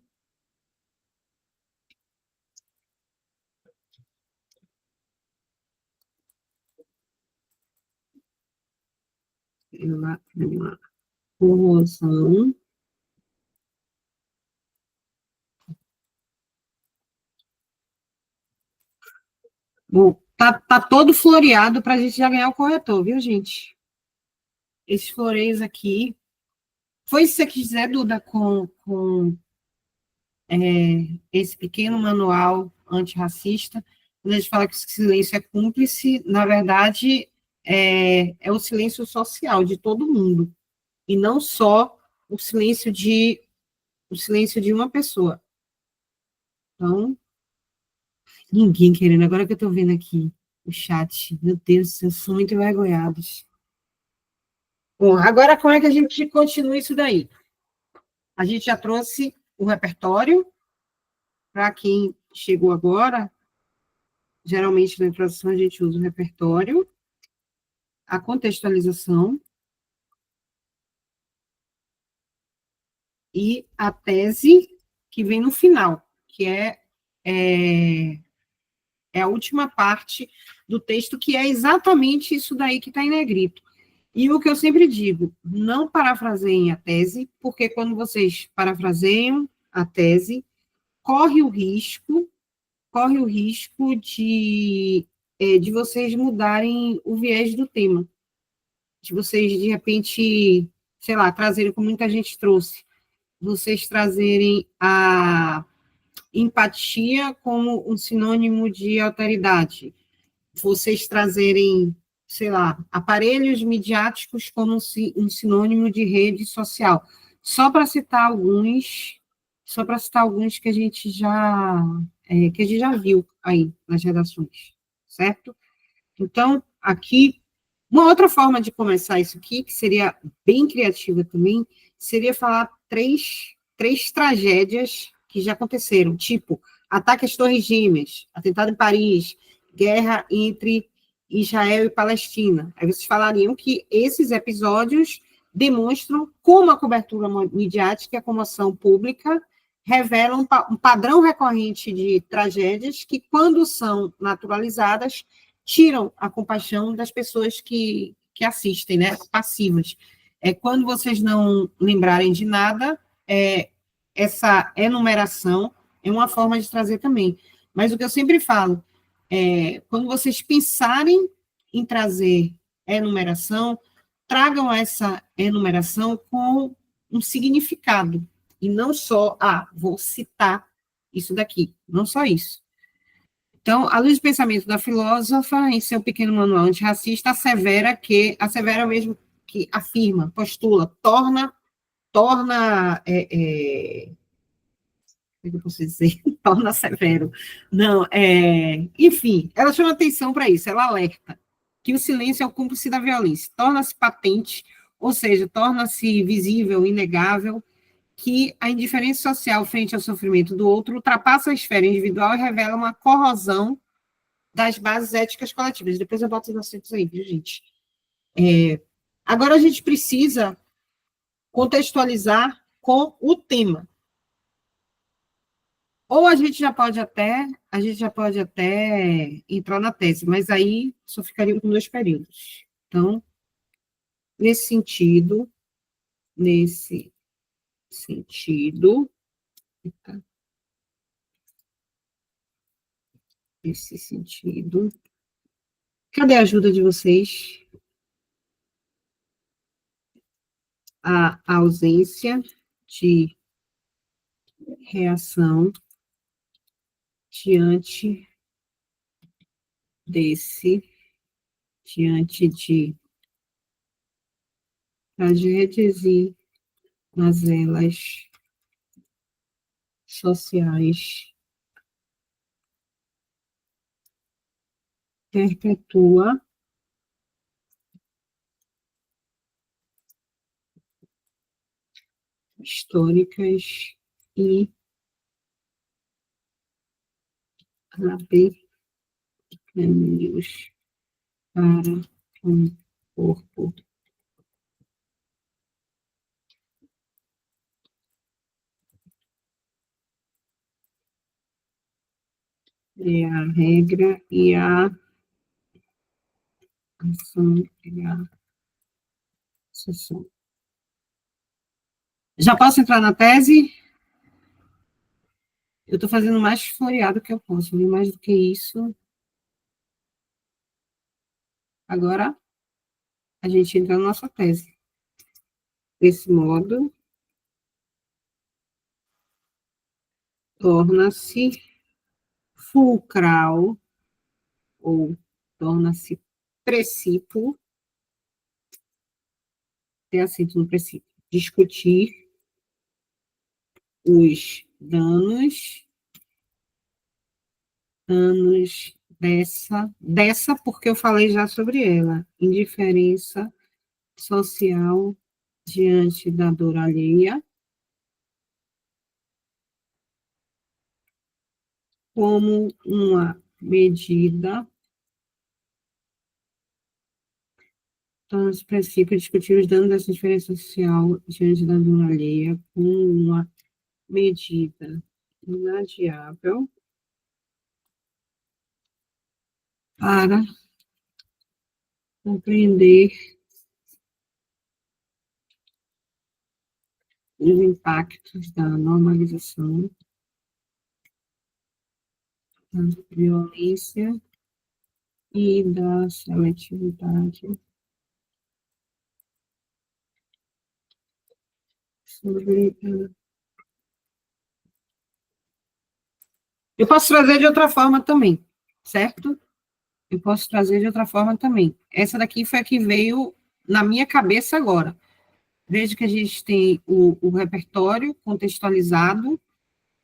Uma corrosão bom, tá todo floreado para a gente já ganhar o corretor, viu, gente? Esses floreios aqui. Foi isso que você quis dizer, Duda, com esse pequeno manual antirracista, quando a gente fala que o silêncio é cúmplice, na verdade, é o silêncio social de todo mundo, e não só o silêncio de uma pessoa. Então, ninguém querendo, agora que eu estou vendo aqui o chat, meu Deus, eu sou muito envergonhados. Bom, agora como é que a gente continua isso daí? A gente já trouxe o repertório, para quem chegou agora, geralmente na introdução a gente usa o repertório, a contextualização e a tese que vem no final, que é a última parte do texto, que é exatamente isso daí que está em negrito. E o que eu sempre digo, não parafraseiem a tese, porque quando vocês parafraseiam a tese, corre o risco de vocês mudarem o viés do tema, de vocês, de repente, sei lá, trazerem, como muita gente trouxe, vocês trazerem a empatia como um sinônimo de alteridade, vocês trazerem, sei lá, aparelhos midiáticos como um sinônimo de rede social. Só para citar alguns, que a gente já viu aí nas redações, certo? Então, aqui, uma outra forma de começar isso aqui, que seria bem criativa também, seria falar três tragédias que já aconteceram, tipo, ataque às Torres Gêmeas, atentado em Paris, guerra entre Israel e Palestina. Aí vocês falariam que esses episódios demonstram como a cobertura midiática e a comoção pública revelam um padrão recorrente de tragédias que, quando são naturalizadas, tiram a compaixão das pessoas que assistem, né, passivas. Quando vocês não lembrarem de nada, essa enumeração é uma forma de trazer também. Mas o que eu sempre falo, quando vocês pensarem em trazer enumeração, tragam essa enumeração com um significado, e não só, vou citar isso daqui, não só isso. Então, a luz do pensamento da filósofa, em seu pequeno manual antirracista, assevera mesmo que afirma, postula, torna como é que eu posso dizer? Torna severo. Não, enfim, ela chama atenção para isso, ela alerta que o silêncio é o cúmplice da violência, torna-se patente, ou seja, torna-se visível, inegável, que a indiferença social frente ao sofrimento do outro ultrapassa a esfera individual e revela uma corrosão das bases éticas coletivas. Depois eu boto os assuntos aí, viu, gente? Agora a gente precisa contextualizar com o tema. Ou a gente já pode até entrar na tese, mas aí só ficariam com 2 períodos. Então, nesse sentido, nesse sentido, nesse sentido, cadê a ajuda de vocês? A ausência de reação diante de tragédias e mazelas sociais perpetua históricas e abre caminhos para um corpo é a regra e a ação é a exceção. Já posso entrar na tese? Eu estou fazendo mais floreado que eu posso, nem mais do que isso. Agora, a gente entra na nossa tese. Desse modo, torna-se fulcral, ou torna-se precípuo, tem acento no precípuo, discutir os danos dessa, porque eu falei já sobre ela, indiferença social diante da dor alheia, como uma medida, então, os princípios discutir os danos dessa indiferença social diante da dor alheia, como uma medida inadiável para compreender os impactos da normalização da violência e da seletividade sobre. Eu posso trazer de outra forma também, certo? Eu posso trazer de outra forma também. Essa daqui foi a que veio na minha cabeça agora. Veja que a gente tem o repertório contextualizado,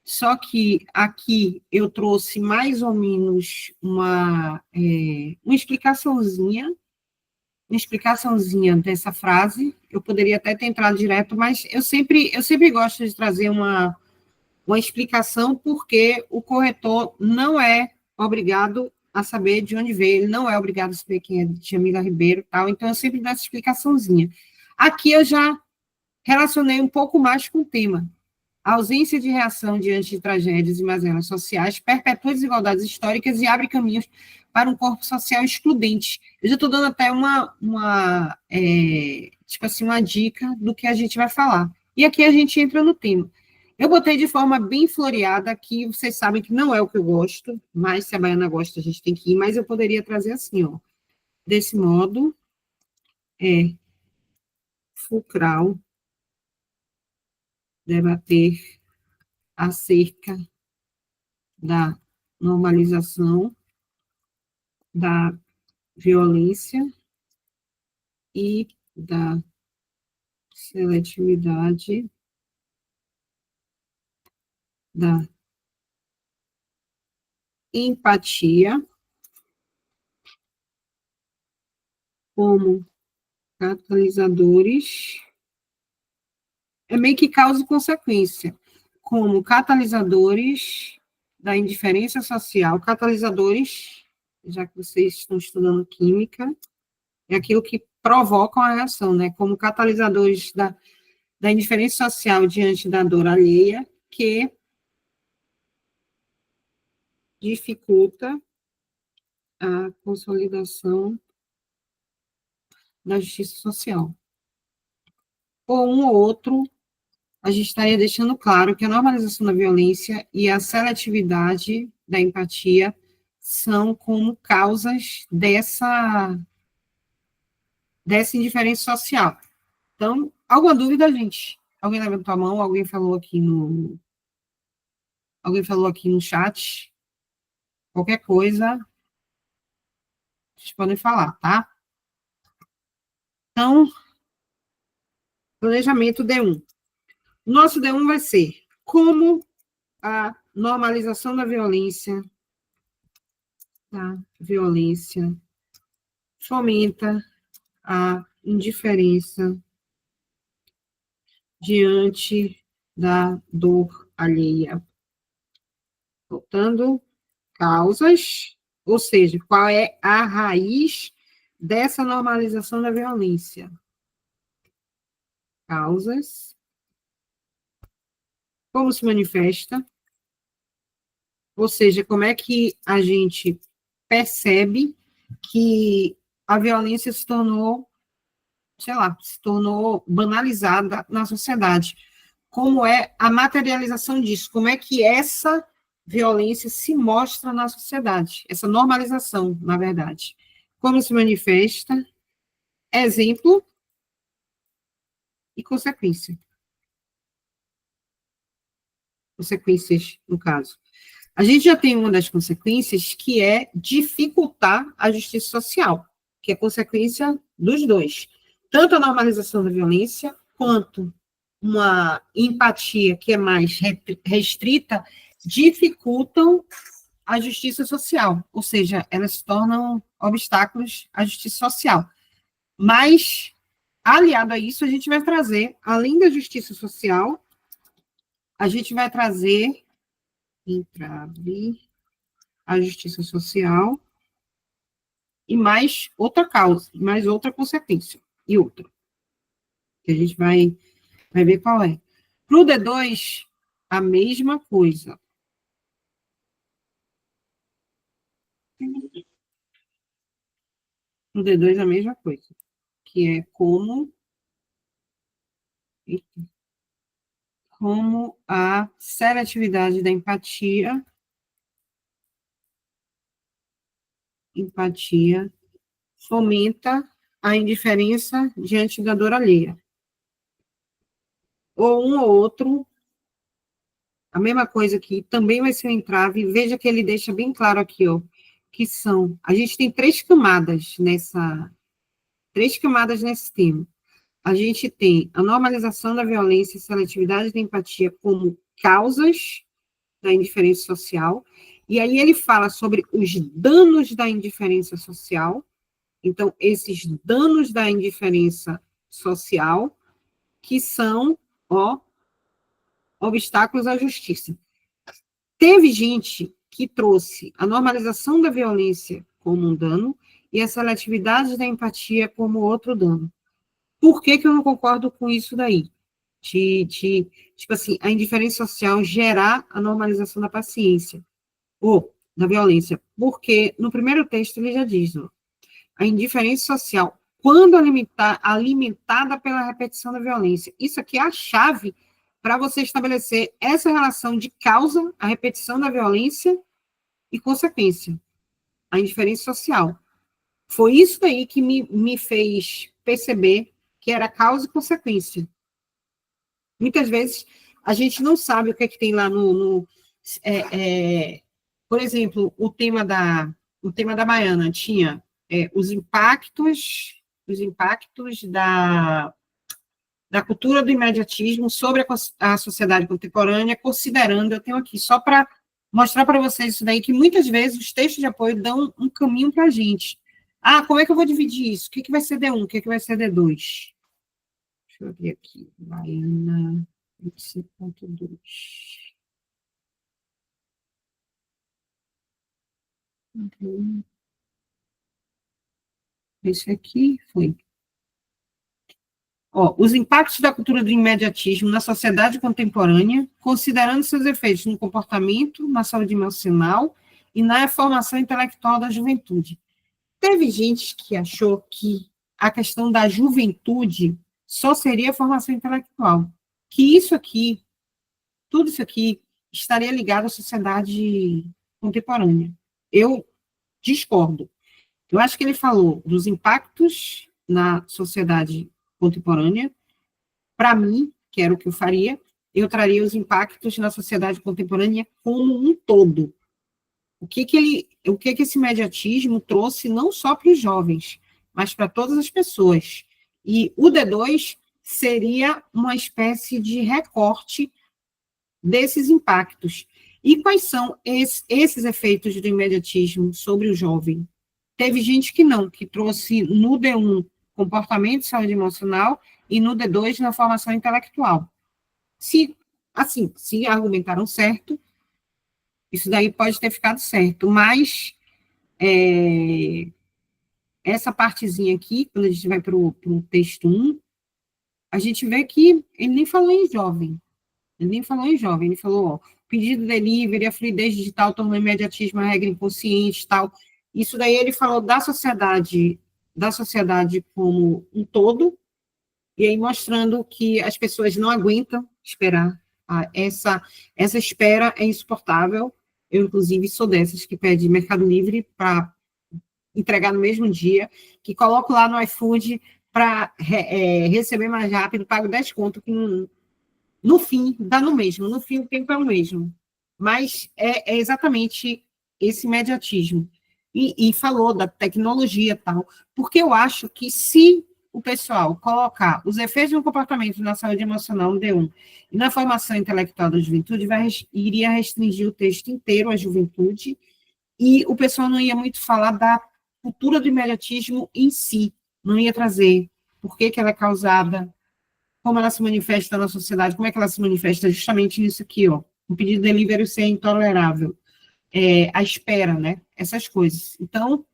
só que aqui eu trouxe mais ou menos uma explicaçãozinha dessa frase. Eu poderia até ter entrado direto, mas eu sempre gosto de trazer uma explicação, porque o corretor não é obrigado a saber de onde veio, ele não é obrigado a saber quem é Djamila Ribeiro e tal, então eu sempre dou essa explicaçãozinha. Aqui eu já relacionei um pouco mais com o tema. A ausência de reação diante de tragédias e mazelas sociais perpetua desigualdades históricas e abre caminhos para um corpo social excludente. Eu já estou dando até tipo assim, uma dica do que a gente vai falar. E aqui a gente entra no tema. Eu botei de forma bem floreada, que vocês sabem que não é o que eu gosto, mas se a Baiana gosta, a gente tem que ir, mas eu poderia trazer assim, ó. Desse modo, fulcral debater acerca da normalização da violência e da seletividade da empatia como catalisadores, é meio que causa e consequência, como catalisadores da indiferença social, catalisadores, já que vocês estão estudando química, é aquilo que provoca a reação, né? Como catalisadores da indiferença social diante da dor alheia, que dificulta a consolidação da justiça social. Ou um ou outro, a gente estaria deixando claro que a normalização da violência e a seletividade da empatia são como causas dessa indiferença social. Então, alguma dúvida, gente? Alguém levantou a mão? Alguém falou aqui no chat? Qualquer coisa, vocês podem falar, tá? Então, planejamento D1. Nosso D1 vai ser como a normalização da violência fomenta a indiferença diante da dor alheia. Voltando, causas, ou seja, qual é a raiz dessa normalização da violência? Causas, como se manifesta, ou seja, como é que a gente percebe que a violência se tornou, sei lá, se tornou banalizada na sociedade. Como é a materialização disso? Como é que essa violência se mostra na sociedade? Essa normalização, na verdade. Como se manifesta? Exemplo e consequência. Consequências, no caso. A gente já tem uma das consequências que é dificultar a justiça social, que é consequência dos dois. Tanto a normalização da violência, quanto uma empatia que é mais restrita, dificultam a justiça social, ou seja, elas se tornam obstáculos à justiça social. Mas, aliado a isso, a gente vai trazer, além da justiça social, a gente vai trazer entrave a justiça social e mais outra causa, mais outra consequência, e outra, que a gente vai ver qual é. Para o D2, a mesma coisa. No D2, a mesma coisa, que é como a seletividade da empatia fomenta a indiferença diante da dor alheia. Ou um ou outro, a mesma coisa aqui, também vai ser um entrave, veja que ele deixa bem claro aqui, ó, que são, a gente tem três camadas nesse tema. A gente tem a normalização da violência e seletividade da empatia como causas da indiferença social, e aí ele fala sobre os danos da indiferença social. Então, esses danos da indiferença social, que são, obstáculos à justiça. Teve gente que trouxe a normalização da violência como um dano e a seletividade da empatia como outro dano. Por que eu não concordo com isso daí? Tipo assim, a indiferença social gerar a normalização da paciência, ou da violência. Porque no primeiro texto ele já diz, a indiferença social, quando alimentada pela repetição da violência. Isso aqui é a chave para você estabelecer essa relação de causa, a repetição da violência e consequência, a indiferença social. Foi isso aí que me fez perceber que era causa e consequência. Muitas vezes, A gente não sabe o que é que tem lá por exemplo, o tema da Baiana tinha os impactos da cultura do imediatismo sobre a sociedade contemporânea, considerando, eu tenho aqui, só para mostrar para vocês isso daí, que muitas vezes os textos de apoio dão um caminho para a gente. Ah, como é que eu vou dividir isso? O que vai ser D1? O que vai ser D2? Deixa eu abrir aqui. Baiana 25.2. Esse aqui foi. Os impactos da cultura do imediatismo na sociedade contemporânea, considerando seus efeitos no comportamento, na saúde emocional e na formação intelectual da juventude. Teve gente que achou que a questão da juventude só seria a formação intelectual, que isso aqui, tudo isso aqui, estaria ligado à sociedade contemporânea. Eu discordo. Eu acho que ele falou dos impactos na sociedade contemporânea. Para mim, que era o que eu faria, eu traria os impactos na sociedade contemporânea como um todo. O que esse mediatismo trouxe não só para os jovens, mas para todas as pessoas. E o D2 seria uma espécie de recorte desses impactos. E quais são esses efeitos do imediatismo sobre o jovem? Teve gente que não, que trouxe no D1 comportamento e saúde emocional e no D2 na formação intelectual. Se argumentaram certo, isso daí pode ter ficado certo, mas essa partezinha aqui, quando a gente vai para o texto 1, a gente vê que ele nem falou em jovem. Ele falou, pedido delivery, a fluidez digital tornou o imediatismo a regra inconsciente, tal. Isso daí ele falou da sociedade como um todo, e aí mostrando que as pessoas não aguentam esperar. Essa espera é insuportável. Eu, inclusive, sou dessas que pede Mercado Livre para entregar no mesmo dia, que coloco lá no iFood para receber mais rápido, pago 10 conto, que no fim dá no mesmo, no fim o tempo é o mesmo. Mas é exatamente esse imediatismo. E falou da tecnologia e tal, porque eu acho que se o pessoal colocar os efeitos do comportamento na saúde emocional no D1 e na formação intelectual da juventude, iria restringir o texto inteiro à juventude, e o pessoal não ia muito falar da cultura do imediatismo em si, não ia trazer por que ela é causada, como ela se manifesta na sociedade, como é que ela se manifesta justamente nisso aqui, o pedido de delivery ser intolerável, a espera, né? Essas coisas. Então,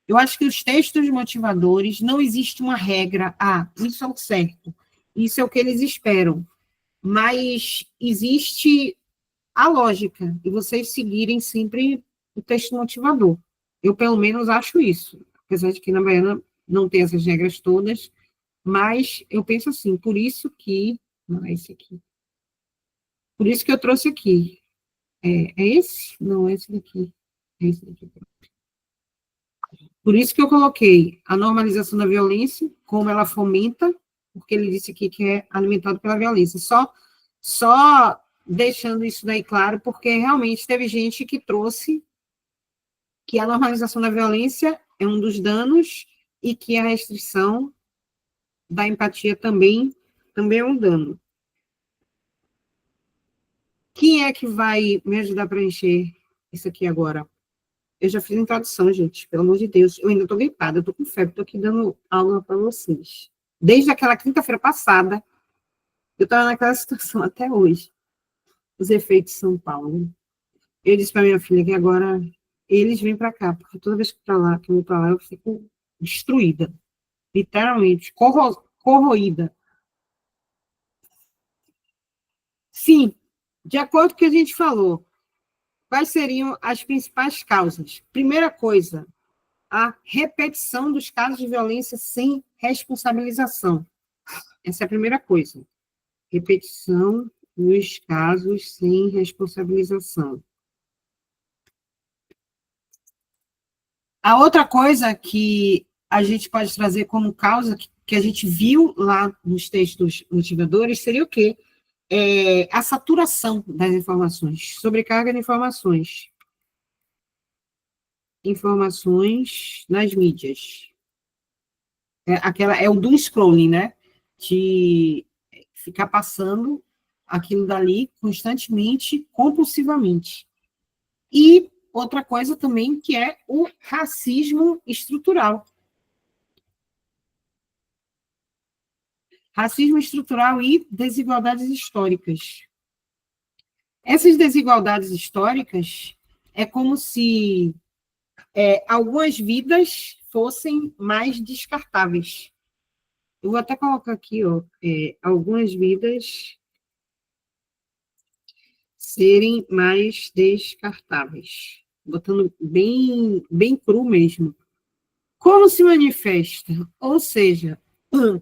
eu acho que os textos motivadores, não existe uma regra, isso é o certo, isso é o que eles esperam, mas existe a lógica de vocês seguirem sempre o texto motivador. Eu, pelo menos, acho isso, apesar de que na Baiana não tem essas regras todas, mas eu penso assim, por isso que... Não, é esse aqui. Por isso que eu trouxe aqui. É esse? Não, é esse daqui. É esse daqui. Por isso que eu coloquei a normalização da violência, como ela fomenta, porque ele disse aqui que é alimentado pela violência. Só deixando isso daí claro, porque realmente teve gente que trouxe que a normalização da violência é um dos danos e que a restrição da empatia também é um dano. Quem é que vai me ajudar a preencher isso aqui agora? Eu já fiz a introdução, gente, pelo amor de Deus. Eu ainda estou gripada, eu estou com febre, estou aqui dando aula para vocês. Desde aquela quinta-feira passada, eu estava naquela situação até hoje. Os efeitos de São Paulo. Eu disse para minha filha que agora eles vêm para cá, porque toda vez que eu vou para lá, eu fico destruída. Literalmente, corroída. Sim, de acordo com o que a gente falou, quais seriam as principais causas? Primeira coisa, a repetição dos casos de violência sem responsabilização. Essa é a primeira coisa. Repetição dos casos sem responsabilização. A outra coisa que a gente pode trazer como causa, que a gente viu lá nos textos motivadores, seria o quê? a saturação das informações, sobrecarga de informações. Informações nas mídias. É o doom scrolling, né? De ficar passando aquilo dali constantemente, compulsivamente. E outra coisa também, que é o racismo estrutural. Racismo estrutural e desigualdades históricas. Essas desigualdades históricas é como se algumas vidas fossem mais descartáveis. Eu vou até colocar aqui, ó, algumas vidas serem mais descartáveis. Botando bem, bem cru mesmo. Como se manifesta? Ou seja,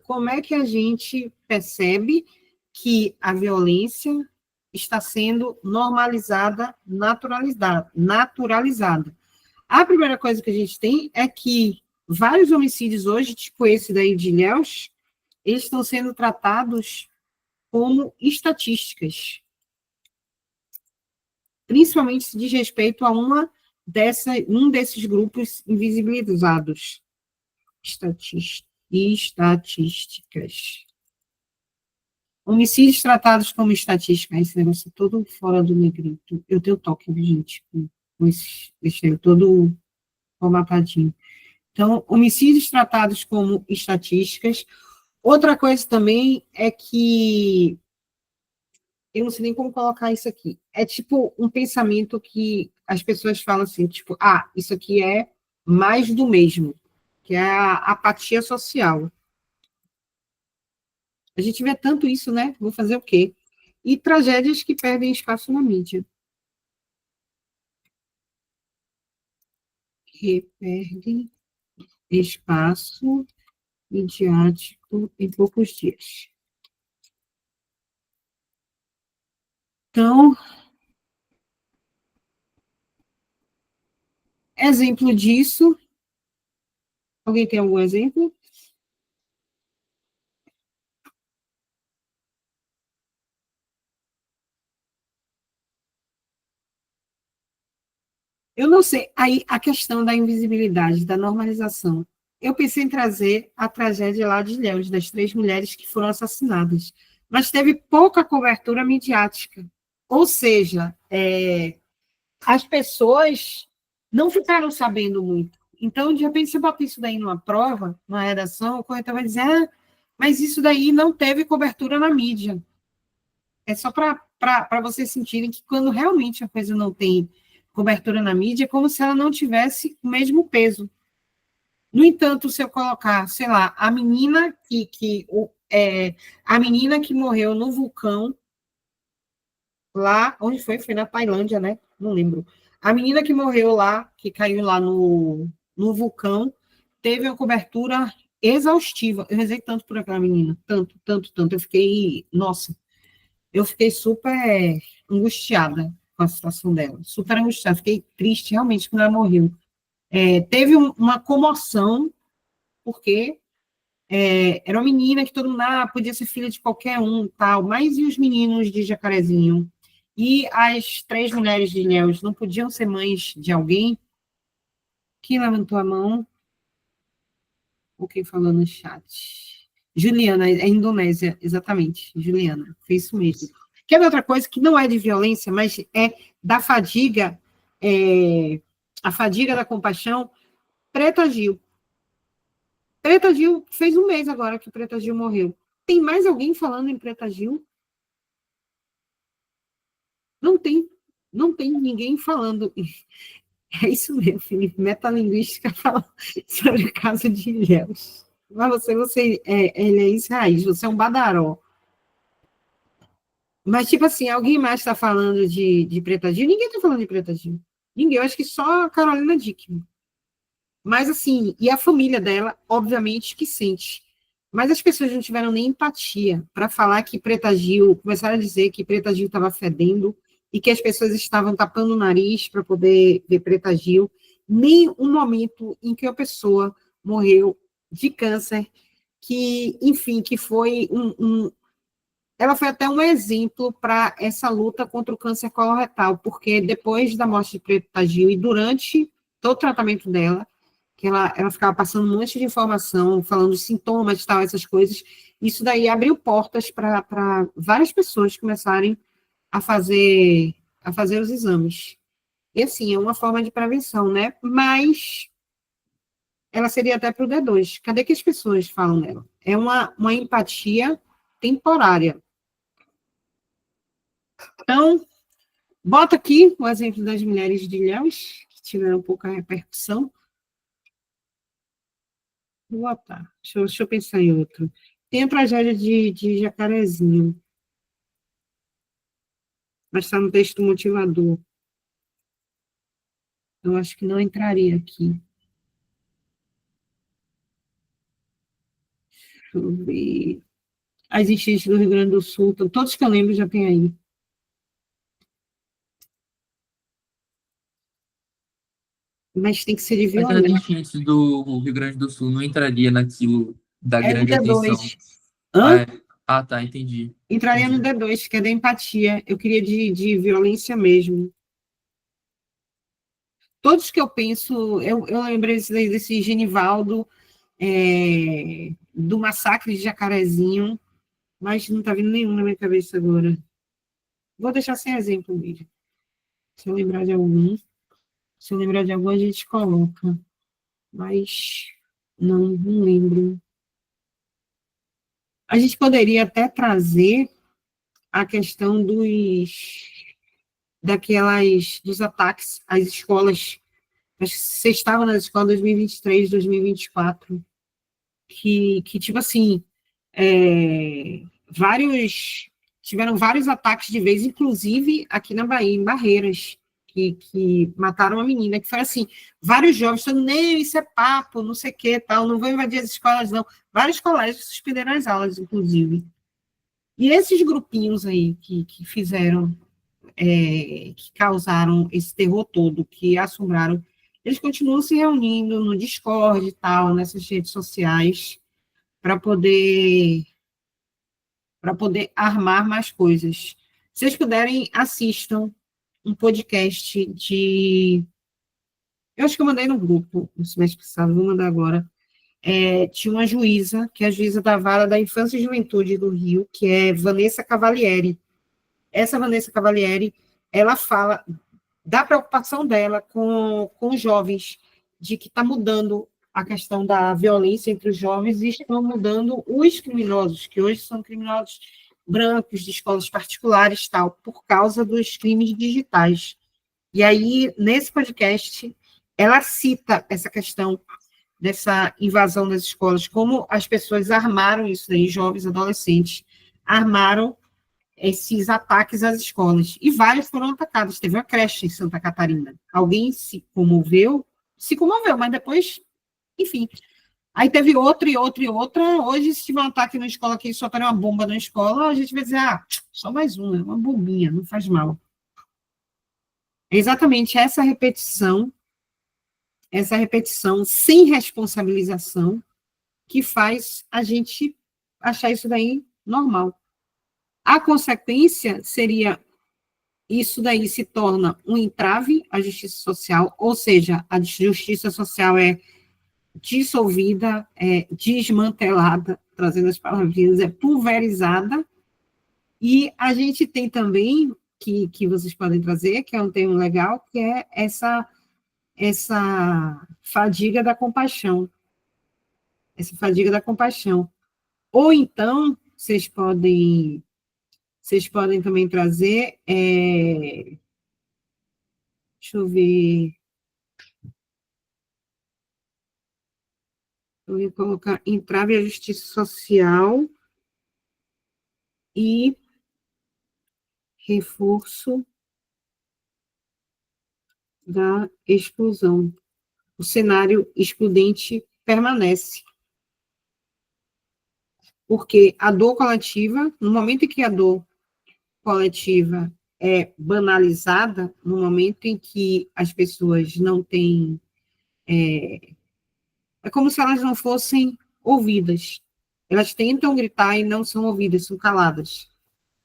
como é que a gente percebe que a violência está sendo normalizada, naturalizada? A primeira coisa que a gente tem é que vários homicídios hoje, tipo esse daí de Ilhéus, eles estão sendo tratados como estatísticas, principalmente se diz respeito a um desses grupos invisibilizados. Estatísticas. Homicídios tratados como estatística. Esse negócio é todo fora do negrito. Eu tenho toque, gente, com esse todo formatadinho. Então, homicídios tratados como estatísticas. Outra coisa também é que eu não sei nem como colocar isso aqui. É tipo um pensamento que as pessoas falam assim, tipo, isso aqui é mais do mesmo, que é a apatia social. A gente vê tanto isso, né? Vou fazer o quê? E tragédias que perdem espaço na mídia. Que perdem espaço midiático em poucos dias. Então, exemplo disso. Alguém tem algum exemplo? Eu não sei. Aí, a questão da invisibilidade, da normalização. Eu pensei em trazer a tragédia lá de Ilhéus, das 3 mulheres que foram assassinadas, mas teve pouca cobertura midiática. Ou seja, as pessoas não ficaram sabendo muito. Então, de repente, você bota isso daí numa prova, numa redação, o corretor vai dizer, mas isso daí não teve cobertura na mídia. É só para vocês sentirem que quando realmente a coisa não tem cobertura na mídia, é como se ela não tivesse o mesmo peso. No entanto, se eu colocar, sei lá, a menina que morreu no vulcão, lá, onde foi? Foi na Tailândia, né? Não lembro. A menina que morreu lá, que caiu lá no vulcão, teve uma cobertura exaustiva. Eu rezei tanto por aquela menina, tanto, tanto, tanto. Nossa, eu fiquei super angustiada com a situação dela, super angustiada. Fiquei triste, realmente, quando ela morreu. Teve uma comoção, porque era uma menina que todo mundo, podia ser filha de qualquer um, tal, mas e os meninos de Jacarezinho? E as 3 mulheres de Ilhéus não podiam ser mães de alguém? Quem levantou a mão? Ou quem falou no chat? Juliana, é Indonésia, exatamente, Juliana, fez isso mesmo. Quer ver outra coisa que não é de violência, mas é da fadiga, a fadiga da compaixão? Preta Gil. Preta Gil, fez um mês agora que Preta Gil morreu. Tem mais alguém falando em Preta Gil? Não tem. Não tem ninguém falando. É isso mesmo, Felipe. Metalinguística fala sobre o caso de Ilhéus. Mas você ele é isso raiz, você é um badaró. Mas, tipo assim, alguém mais está falando de Preta Gil? Ninguém está falando de Preta Gil. Ninguém, eu acho que só a Carolina Dickman. Mas, assim, e a família dela, obviamente, que sente. Mas as pessoas não tiveram nem empatia para falar que Preta Gil, começaram a dizer que Preta Gil estava fedendo e que as pessoas estavam tapando o nariz para poder ver Preta Gil. Nem um momento em que a pessoa morreu de câncer, que, enfim, que foi ela foi até um exemplo para essa luta contra o câncer coloretal, porque depois da morte de Preta Gil e durante todo o tratamento dela, que ela ficava passando um monte de informação, falando de sintomas e tal, essas coisas, isso daí abriu portas para várias pessoas começarem a fazer os exames. E assim, é uma forma de prevenção, né? Mas ela seria até para o D2. Cadê que as pessoas falam dela? É uma empatia temporária. Então, bota aqui o exemplo das mulheres de Ilhéus, que tiveram pouca repercussão. Vou botar. Deixa eu pensar em outro. Tem a tragédia de Jacarezinho, mas está no texto motivador. Eu acho que não entraria aqui. Deixa eu ver. As enchentes do Rio Grande do Sul, então, todos que eu lembro já tem aí. Mas tem que ser de Mas as violência. enchentes do Rio Grande do Sul não entraria naquilo da É no grande atenção. D2. Hã? Ah, tá, entendi. Entraria no Entendi. D2, que é da empatia. Eu queria de violência mesmo. Todos que eu penso, eu lembrei desse Genivaldo, do massacre de Jacarezinho, mas não está vindo nenhum na minha cabeça agora. Vou deixar sem exemplo mesmo. Se eu lembrar de algum, se eu lembrar de algum, a gente coloca. Mas não lembro. A gente poderia até trazer a questão dos ataques às escolas. Acho que você estava nas escolas 2023, 2024, que tipo assim, tiveram vários ataques de vez, inclusive aqui na Bahia, em Barreiras, que mataram uma menina, que foi assim, vários jovens falando, nem, isso é papo, não sei o que, tal, não vou invadir as escolas, não. Vários colégios suspenderam as aulas, inclusive. E esses grupinhos aí que fizeram, que causaram esse terror todo, que assombraram, eles continuam se reunindo no Discord e tal, nessas redes sociais, para poder armar mais coisas. Se vocês puderem, assistam um podcast de. Eu acho que eu mandei no grupo, no semestre passado, vou mandar agora. Tinha uma juíza, que é a juíza da Vara da Infância e Juventude do Rio, que é Vanessa Cavalieri. Essa Vanessa Cavalieri, ela fala da preocupação dela com os jovens, de que está mudando a questão da violência entre os jovens e estão mudando os criminosos, que hoje são criminosos brancos de escolas particulares, tal, por causa dos crimes digitais. E aí, nesse podcast, ela cita essa questão dessa invasão das escolas, como as pessoas armaram isso aí, jovens, adolescentes, armaram esses ataques às escolas. E várias foram atacadas. Teve uma creche em Santa Catarina. Alguém se comoveu, mas depois, enfim. Aí teve outra e outra e outra. Hoje, se tiver um ataque na escola que soltarem uma bomba na escola, a gente vai dizer, só mais uma bombinha, não faz mal. É exatamente essa repetição sem responsabilização, que faz a gente achar isso daí normal. A consequência seria isso daí se torna um entrave à justiça social, ou seja, a justiça social é dissolvida, é desmantelada, trazendo as palavrinhas, é pulverizada, e a gente tem também, que vocês podem trazer, que é um termo legal, que é essa fadiga da compaixão, essa fadiga da compaixão. Ou então, vocês podem também trazer, deixa eu ver, eu ia colocar entrave à justiça social e reforço da exclusão. O cenário excludente permanece, porque a dor coletiva, no momento em que a dor coletiva é banalizada, no momento em que as pessoas não têm. É como se elas não fossem ouvidas. Elas tentam gritar e não são ouvidas, são caladas.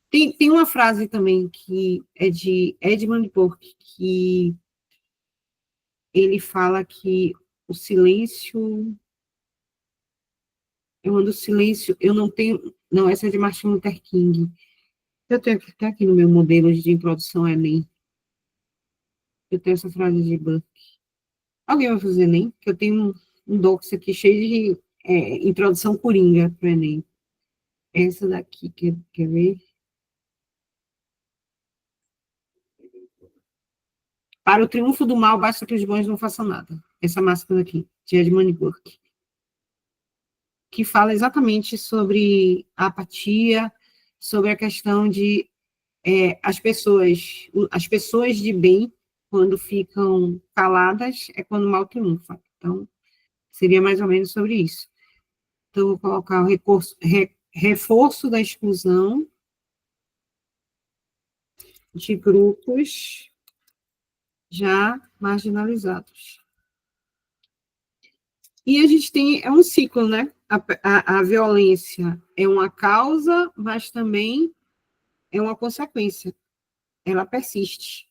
Tem uma frase também que é de Edmund Burke, que ele fala que o silêncio... eu não tenho... Não, essa é de Martin Luther King. Eu tenho que ficar aqui no meu modelo de introdução ao Enem. Eu tenho essa frase de Burke. Alguém vai fazer Enem? Que eu tenho um docs aqui cheio de introdução coringa para o Enem. Essa daqui, quer ver? Para o triunfo do mal, basta que os bons não façam nada. Essa máscara aqui, de Edmund Burke, que fala exatamente sobre a apatia, sobre a questão de as pessoas de bem, quando ficam caladas, é quando o mal triunfa. Então, seria mais ou menos sobre isso. Então, vou colocar o reforço da exclusão de grupos já marginalizados. E a gente tem, é um ciclo, né? A violência é uma causa, mas também é uma consequência. Ela persiste.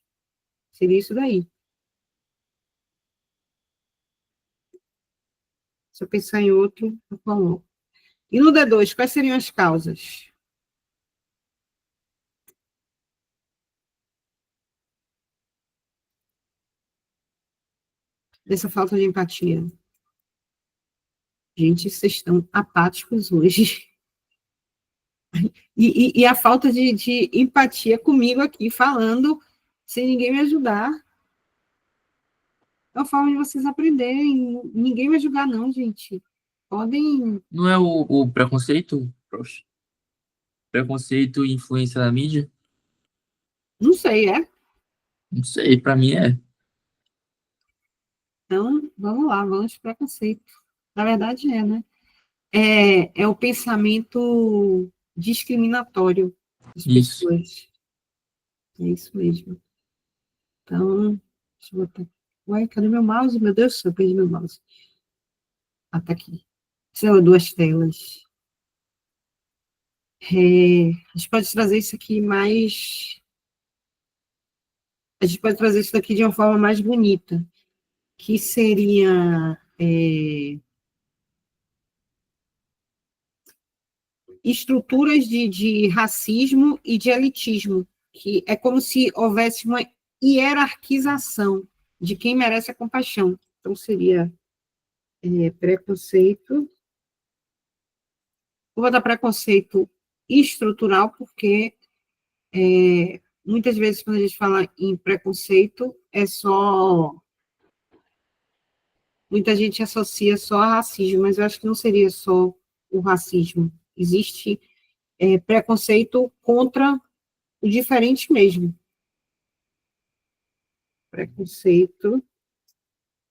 Seria isso daí. Se eu pensar em outro, eu coloco. E no D2, quais seriam as causas? Dessa falta de empatia. Gente, vocês estão apáticos hoje. E a falta de empatia comigo aqui, falando, sem ninguém me ajudar. É uma forma de vocês aprenderem. Ninguém vai julgar, não, gente. Podem... Não é o preconceito, prof? Preconceito e influência da mídia? Não sei, é? Não sei, pra mim é. Então, vamos lá, vamos de preconceito. Na verdade, né? É o pensamento discriminatório das Isso. pessoas. É isso mesmo. Então, deixa eu botar. Ué, cadê meu mouse? Meu Deus do céu, eu perdi meu mouse. Ah, tá aqui. São duas telas. A gente pode trazer isso aqui mais... A gente pode trazer isso aqui de uma forma mais bonita, que seria estruturas de racismo e de elitismo, que é como se houvesse uma hierarquização de quem merece a compaixão. Então, seria preconceito. Vou botar preconceito estrutural, porque muitas vezes, quando a gente fala em preconceito, é só... Muita gente associa só a racismo, mas eu acho que não seria só o racismo. Existe preconceito contra o diferente mesmo. Preconceito,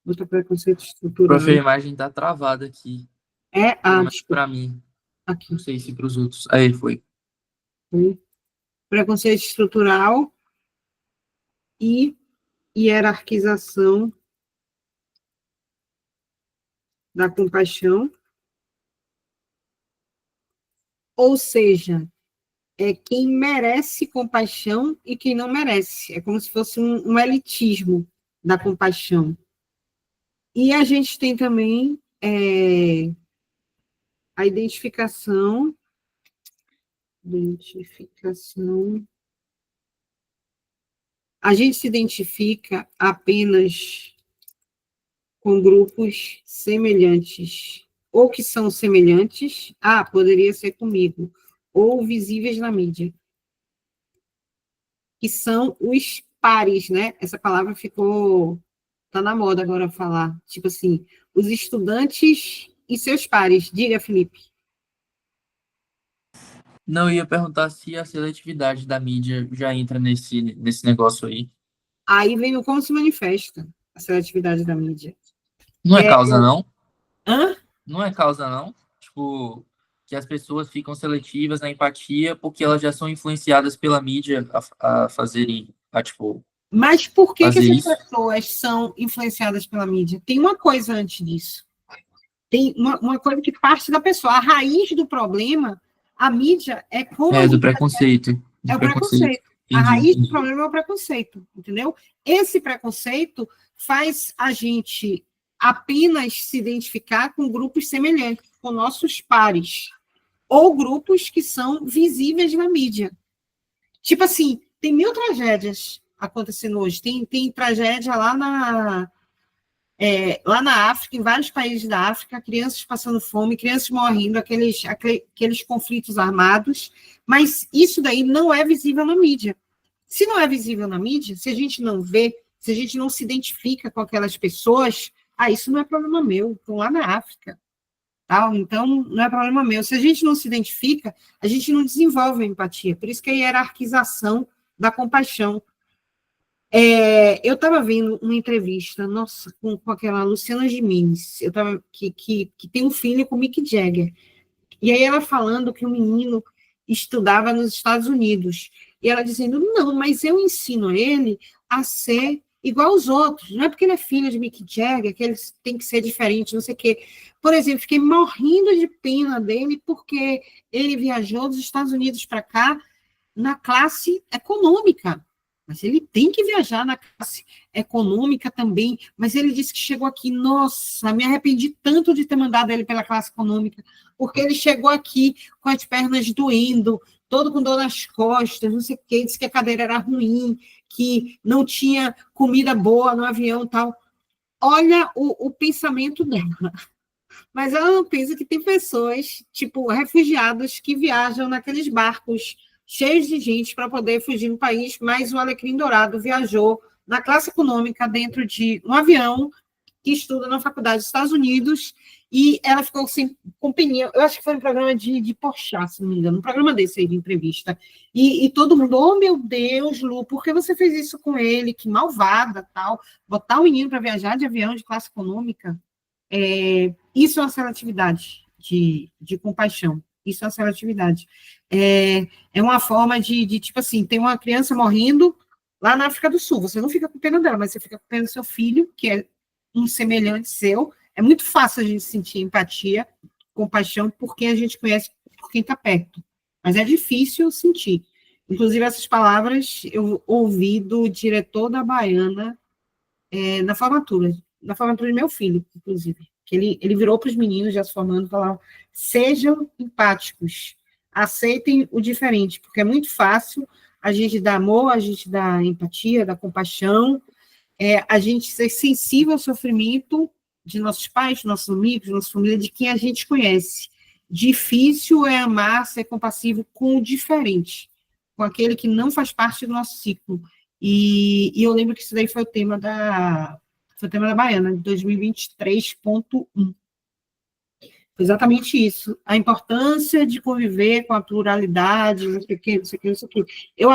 outro preconceito Prof, estrutural. a imagem tá travada aqui. Pelo menos Desculpa, pra mim. Não aqui. sei se pros outros. Aí, foi. Preconceito estrutural e hierarquização da compaixão, ou seja, é quem merece compaixão e quem não merece. É como se fosse um elitismo da compaixão. E a gente tem também a identificação. A gente se identifica apenas com grupos semelhantes, ou que são semelhantes, poderia ser comigo, ou visíveis na mídia, que são os pares, né? Essa palavra tá na moda agora falar, tipo assim, os estudantes e seus pares. Diga, Felipe. Não, eu ia perguntar se a seletividade da mídia já entra nesse negócio aí. Aí vem o como se manifesta a seletividade da mídia. Não é causa, não? Hã? Não é causa, não? Tipo, que as pessoas ficam seletivas na empatia porque elas já são influenciadas pela mídia a fazerem, tipo, Mas por que fazer essas isso? pessoas são influenciadas pela mídia? Tem uma coisa antes disso. Tem uma coisa que parte da pessoa. A raiz do problema, a mídia, é como a É, do mídia... preconceito. De É o preconceito. preconceito. A Entendi, raiz do entendi. problema é o preconceito, entendeu? Esse preconceito faz a gente apenas se identificar com grupos semelhantes, com nossos pares, ou grupos que são visíveis na mídia. Tipo assim, tem 1000 tragédias acontecendo hoje. Tem tragédia lá na África, em vários países da África, crianças passando fome, crianças morrendo, aqueles conflitos armados, mas isso daí não é visível na mídia. Se não é visível na mídia, se a gente não vê, se a gente não se identifica com aquelas pessoas, isso não é problema meu, estão lá na África. Tal, então, não é problema meu. Se a gente não se identifica, a gente não desenvolve a empatia. Por isso que a hierarquização da compaixão. Eu estava vendo uma entrevista, nossa, com aquela Luciana Gimenez, que tem um filho com Mick Jagger. E aí ela falando que o menino estudava nos Estados Unidos. E ela dizendo, não, mas eu ensino ele a ser igual aos outros. Não é porque ele é filho de Mick Jagger que ele tem que ser diferente, não sei o quê. Por exemplo, fiquei morrendo de pena dele porque ele viajou dos Estados Unidos para cá na classe econômica. Mas ele tem que viajar na classe econômica também. Mas ele disse que chegou aqui, nossa, me arrependi tanto de ter mandado ele pela classe econômica, porque ele chegou aqui com as pernas doendo, todo com dor nas costas, não sei o quê, disse que a cadeira era ruim, que não tinha comida boa no avião e tal. Olha o pensamento dela. Mas ela não pensa que tem pessoas, tipo, refugiados que viajam naqueles barcos cheios de gente para poder fugir do país, mas o Alecrim Dourado viajou na classe econômica dentro de um avião que estuda na faculdade dos Estados Unidos e ela ficou sem companhia. Eu acho que foi um programa de Porchat, se não me engano, um programa desse aí de entrevista. E todo mundo, oh, meu Deus, Lu, por que você fez isso com ele? Que malvada, tal. Botar o menino para viajar de avião de classe econômica. Isso é uma seletividade de compaixão. Isso é uma seletividade. É uma forma de, tipo assim, tem uma criança morrendo lá na África do Sul. Você não fica com pena dela, mas você fica com pena do seu filho, que é um semelhante seu. É muito fácil a gente sentir empatia, compaixão, por quem a gente conhece, por quem está perto. Mas é difícil sentir. Inclusive, essas palavras eu ouvi do diretor da Baiana na formatura do meu filho, inclusive. Que ele virou para os meninos já se formando e falava: sejam empáticos, aceitem o diferente, porque é muito fácil a gente dar amor, a gente dar empatia, dar compaixão, a gente ser sensível ao sofrimento de nossos pais, de nossos amigos, de nossa família, de quem a gente conhece. Difícil é amar, ser compassivo com o diferente, com aquele que não faz parte do nosso ciclo. E eu lembro que isso daí foi o tema da Baiana, de 2023.1. Foi exatamente isso. A importância de conviver com a pluralidade, não sei o quê, não sei o quê, não sei o quê. Eu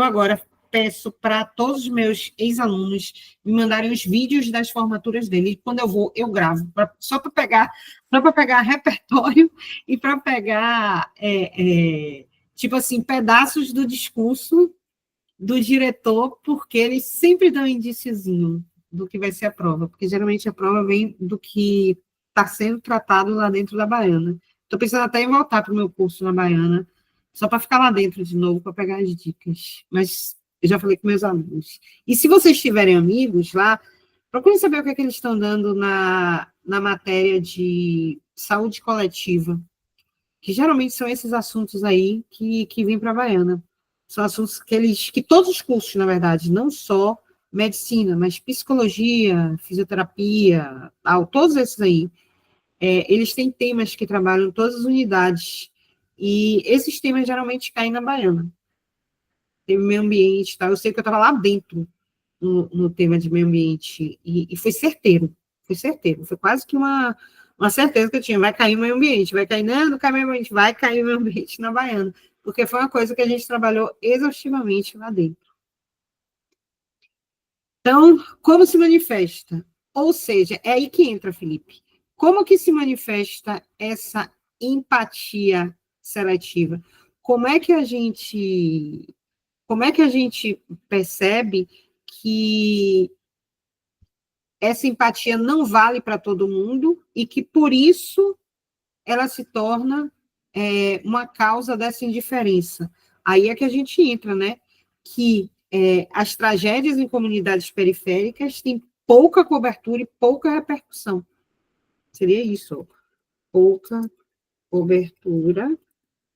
agora peço para todos os meus ex-alunos me mandarem os vídeos das formaturas dele. E quando eu vou, eu gravo, só para pegar repertório e para pegar, tipo assim, pedaços do discurso do diretor, porque eles sempre dão um indíciozinho do que vai ser a prova, porque geralmente a prova vem do que está sendo tratado lá dentro da Baiana. Estou pensando até em voltar para o meu curso na Baiana, só para ficar lá dentro de novo, para pegar as dicas. Mas eu já falei com meus alunos. E se vocês tiverem amigos lá, procurem saber o que é que eles estão dando na matéria de saúde coletiva, que geralmente são esses assuntos aí que vêm para a Baiana. São assuntos que todos os cursos, na verdade, não só medicina, mas psicologia, fisioterapia, todos esses aí, eles têm temas que trabalham em todas as unidades, e esses temas geralmente caem na Baiana. Tem meio ambiente, tá? Eu sei que eu estava lá dentro no tema de meio ambiente, e foi certeiro, foi quase que uma certeza que eu tinha, vai cair o meio ambiente, vai cair, não cai o meio ambiente, vai cair o meio ambiente na Baiana, porque foi uma coisa que a gente trabalhou exaustivamente lá dentro. Então, como se manifesta? Ou seja, é aí que entra, Felipe. Como que se manifesta essa empatia seletiva? Como é que a gente percebe que essa empatia não vale para todo mundo e que, por isso, ela se torna uma causa dessa indiferença? Aí é que a gente entra, né? Que as tragédias em comunidades periféricas têm pouca cobertura e pouca repercussão. Seria isso, ó. Pouca cobertura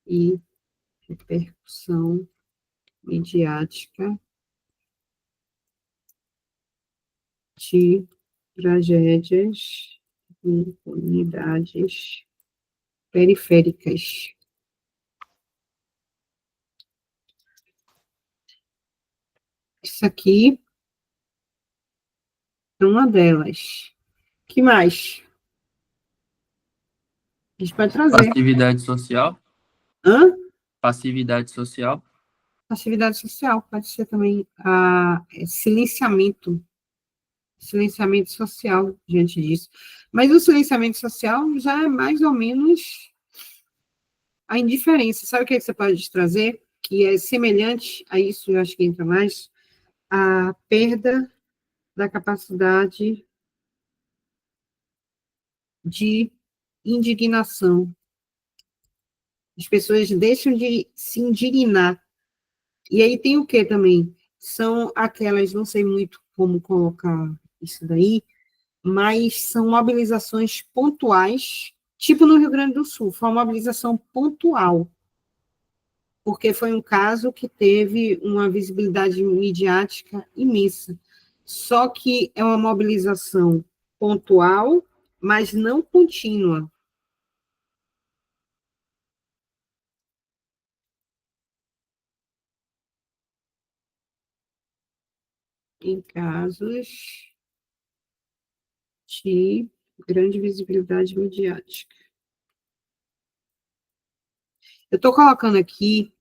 e repercussão midiática de tragédias em comunidades periféricas. Isso aqui é uma delas. Que mais? A gente pode trazer. Passividade social? Hã? Passividade social? Passividade social, pode ser também silenciamento social diante disso. Mas o silenciamento social já é mais ou menos a indiferença. Sabe o que você pode trazer? Que é semelhante a isso, eu acho que entra mais, a perda da capacidade de indignação. As pessoas deixam de se indignar. E aí tem o que também? São aquelas, não sei muito como colocar isso daí, mas são mobilizações pontuais, tipo no Rio Grande do Sul, foi uma mobilização pontual, porque foi um caso que teve uma visibilidade midiática imensa. Só que é uma mobilização pontual, mas não contínua. Em casos de grande visibilidade midiática. Eu estou colocando aqui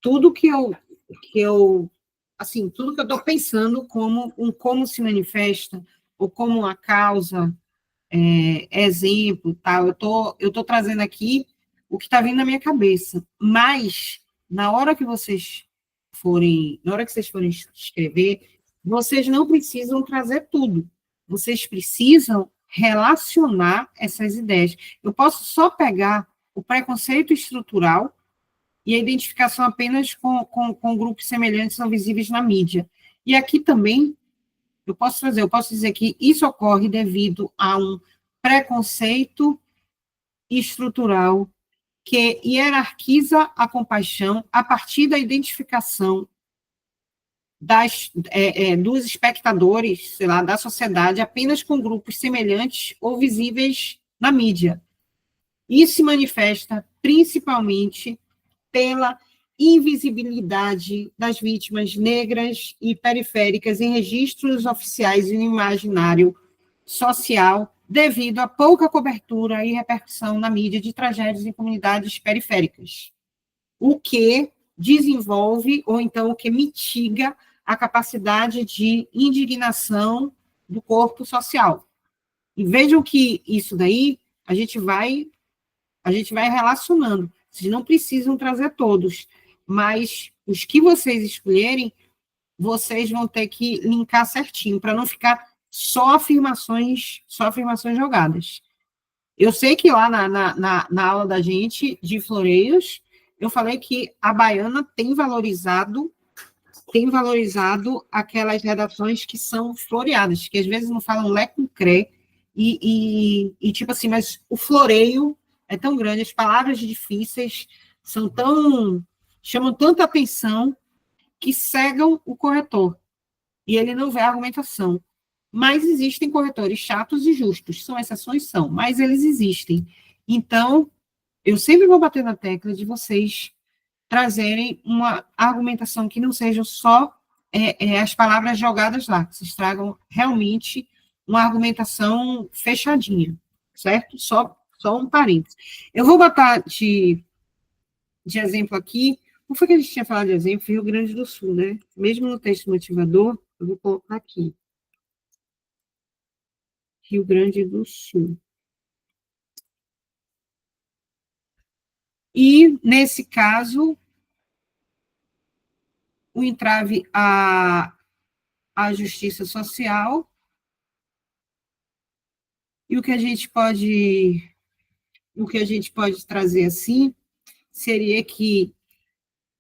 tudo que eu assim, tudo que eu estou pensando como se manifesta, ou como uma causa, exemplo, tal. Eu tô trazendo aqui o que está vindo na minha cabeça. Mas, na hora que vocês forem escrever, vocês não precisam trazer tudo. Vocês precisam relacionar essas ideias. Eu posso só pegar o preconceito estrutural e a identificação apenas com grupos semelhantes são visíveis na mídia. E aqui também eu posso dizer que isso ocorre devido a um preconceito estrutural que hierarquiza a compaixão a partir da identificação dos espectadores, sei lá, da sociedade apenas com grupos semelhantes ou visíveis na mídia. Isso se manifesta principalmente pela invisibilidade das vítimas negras e periféricas em registros oficiais e no imaginário social, devido a pouca cobertura e repercussão na mídia de tragédias em comunidades periféricas, o que desenvolve, ou então o que mitiga a capacidade de indignação do corpo social. E vejam que isso daí a gente vai relacionando. Vocês não precisam trazer todos, mas os que vocês escolherem, vocês vão ter que linkar certinho, para não ficar só afirmações jogadas. Eu sei que lá na aula da gente, de floreios, eu falei que a baiana tem valorizado aquelas redações que são floreadas, que às vezes não falam lé com cré, tipo assim, mas o floreio é tão grande, as palavras difíceis chamam tanta atenção que cegam o corretor, e ele não vê a argumentação. Mas existem corretores chatos e justos, são exceções, são, mas eles existem. Então, eu sempre vou bater na tecla de vocês trazerem uma argumentação que não seja só as palavras jogadas lá, que vocês tragam realmente uma argumentação fechadinha, certo? Só um parênteses. Eu vou botar de exemplo aqui, como foi que a gente tinha falado de exemplo? Rio Grande do Sul, né? Mesmo no texto motivador, eu vou colocar aqui. Rio Grande do Sul. E, nesse caso, o entrave à justiça social, e o que a gente pode trazer assim seria que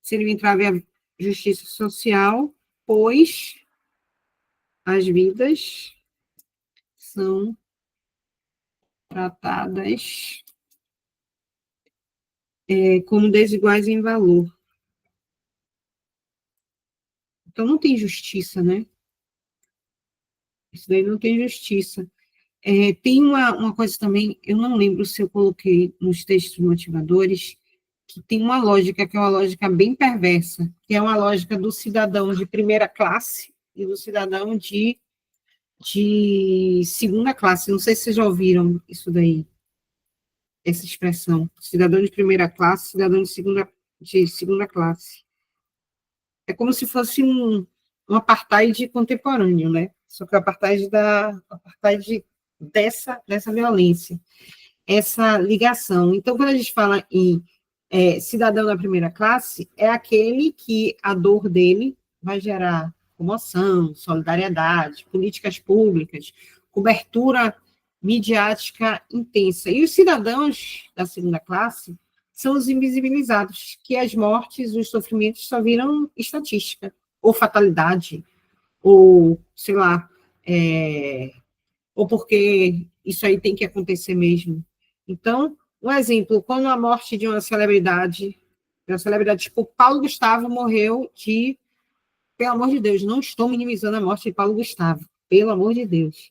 seria um entrave à justiça social, pois as vidas são tratadas como desiguais em valor. Então, não tem justiça, né? Isso daí não tem justiça. Tem uma coisa também, eu não lembro se eu coloquei nos textos motivadores, que tem uma lógica, que é uma lógica bem perversa, que é uma lógica do cidadão de primeira classe e do cidadão de segunda classe. Não sei se vocês já ouviram isso daí, essa expressão. Cidadão de primeira classe, cidadão de segunda classe. É como se fosse um apartheid contemporâneo, né? Só que o apartheid dessa violência, essa ligação. Então, quando a gente fala em cidadão da primeira classe, é aquele que a dor dele vai gerar comoção, solidariedade, políticas públicas, cobertura midiática intensa. E os cidadãos da segunda classe são os invisibilizados, que as mortes, os sofrimentos só viram estatística, ou fatalidade, ou, sei lá, ou porque isso aí tem que acontecer mesmo. Então, um exemplo, quando a morte de uma celebridade tipo, Paulo Gustavo morreu pelo amor de Deus, não estou minimizando a morte de Paulo Gustavo, pelo amor de Deus.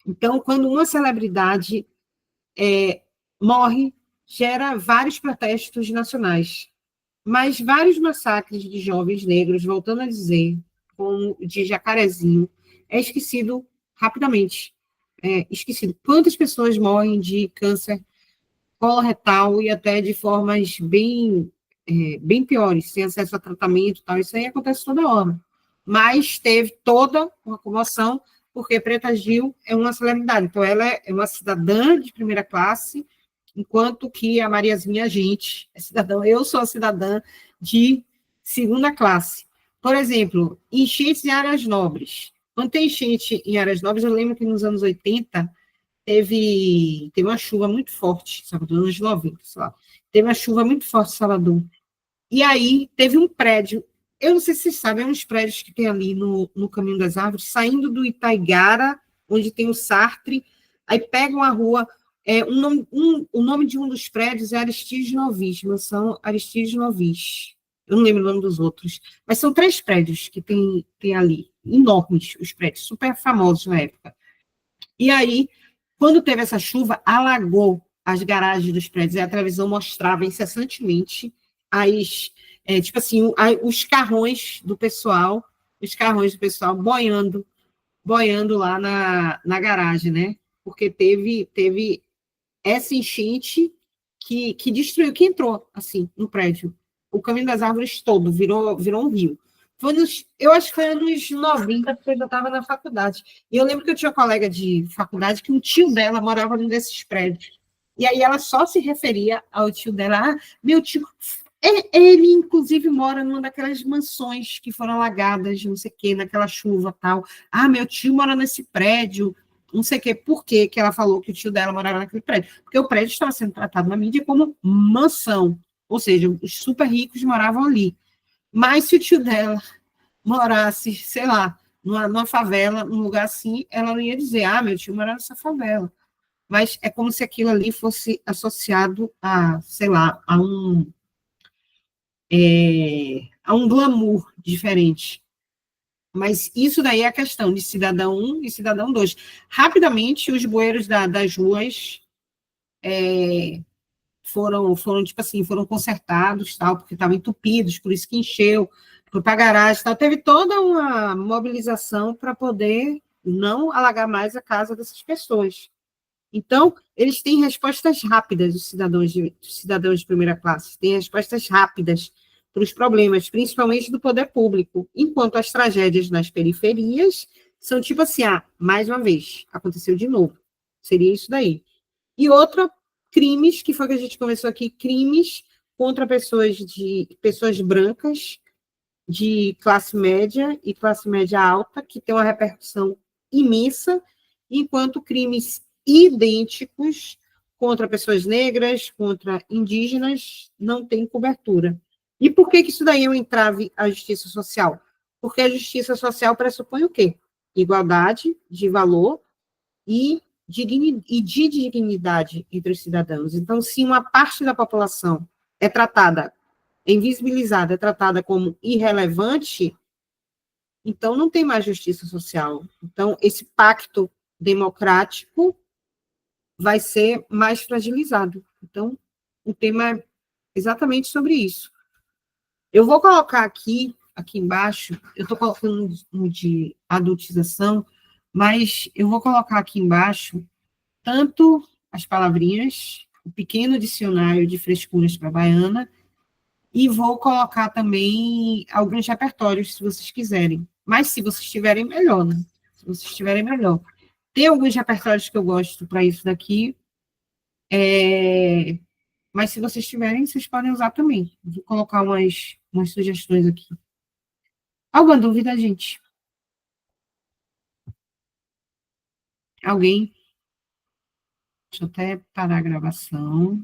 Então, quando uma celebridade morre, gera vários protestos nacionais, mas vários massacres de jovens negros, voltando a dizer, como o de Jacarezinho, é esquecido rapidamente. Esquecido. Quantas pessoas morrem de câncer coloretal e até de formas bem piores, sem acesso a tratamento e tal, isso aí acontece toda hora. Mas teve toda uma comoção, porque Preta Gil é uma celebridade, então ela é uma cidadã de primeira classe, enquanto que a Mariazinha, a gente, é cidadã, eu sou a cidadã de segunda classe. Por exemplo, enchentes em áreas nobres. Quando tem enchente em áreas nobres, eu lembro que nos anos 80 teve uma chuva muito forte, Salvador, nos anos 90, sei lá. Teve uma chuva muito forte em Salvador. E aí teve um prédio, eu não sei se vocês sabem, é uns prédios que tem ali no Caminho das Árvores, saindo do Itaigara, onde tem o Sartre, aí pegam a rua, o nome de um dos prédios é Aristides Novis, mansão Aristides Novis. Eu não lembro o nome dos outros, mas são 3 prédios que tem ali, enormes os prédios, super famosos na época. E aí, quando teve essa chuva, alagou as garagens dos prédios, e a televisão mostrava incessantemente tipo assim, os carrões do pessoal boiando lá na garagem, né? Porque teve essa enchente que destruiu, que entrou, assim, no prédio. O Caminho das Árvores todo virou um rio. Eu acho que foi nos 90, porque eu já estava na faculdade. E eu lembro que eu tinha uma colega de faculdade que um tio dela morava num desses prédios. E aí ela só se referia ao tio dela. Meu tio, ele inclusive mora numa daquelas mansões que foram alagadas, não sei o quê, naquela chuva tal. Meu tio mora nesse prédio, não sei o quê. Por que ela falou que o tio dela morava naquele prédio? Porque o prédio estava sendo tratado na mídia como mansão. Ou seja, os super ricos moravam ali. Mas se o tio dela morasse, sei lá, numa favela, num lugar assim, ela não ia dizer, meu tio mora nessa favela. Mas é como se aquilo ali fosse associado sei lá, a um glamour diferente. Mas isso daí é a questão de cidadão 1 e cidadão 2. Rapidamente, os bueiros das ruas foram, tipo assim, foram consertados, tal, porque estavam entupidos, por isso que encheu, foi para a garagem, tal. Teve toda uma mobilização para poder não alagar mais a casa dessas pessoas. Então, eles têm respostas rápidas, os cidadãos de primeira classe, têm respostas rápidas para os problemas, principalmente do poder público, enquanto as tragédias nas periferias são tipo assim, mais uma vez, aconteceu de novo. Seria isso daí. E outra, crimes, que foi que a gente conversou aqui, crimes contra pessoas brancas de classe média e classe média alta, que tem uma repercussão imensa, enquanto crimes idênticos contra pessoas negras, contra indígenas, não tem cobertura. E por que isso daí é um entrave à justiça social? Porque a justiça social pressupõe o quê? Igualdade de valor e de dignidade entre os cidadãos. Então, se uma parte da população é tratada, é invisibilizada, é tratada como irrelevante, então não tem mais justiça social. Então, esse pacto democrático vai ser mais fragilizado. Então, o tema é exatamente sobre isso. Eu vou colocar aqui embaixo, eu estou colocando um de adultização, mas eu vou colocar aqui embaixo tanto as palavrinhas, o pequeno dicionário de frescuras para baiana, e vou colocar também alguns repertórios, se vocês quiserem. Mas se vocês tiverem, melhor, né? Se vocês tiverem, melhor. Tem alguns repertórios que eu gosto para isso daqui, mas se vocês tiverem, vocês podem usar também. Vou colocar umas sugestões aqui. Alguma dúvida, gente? Alguém? Deixa eu até parar a gravação.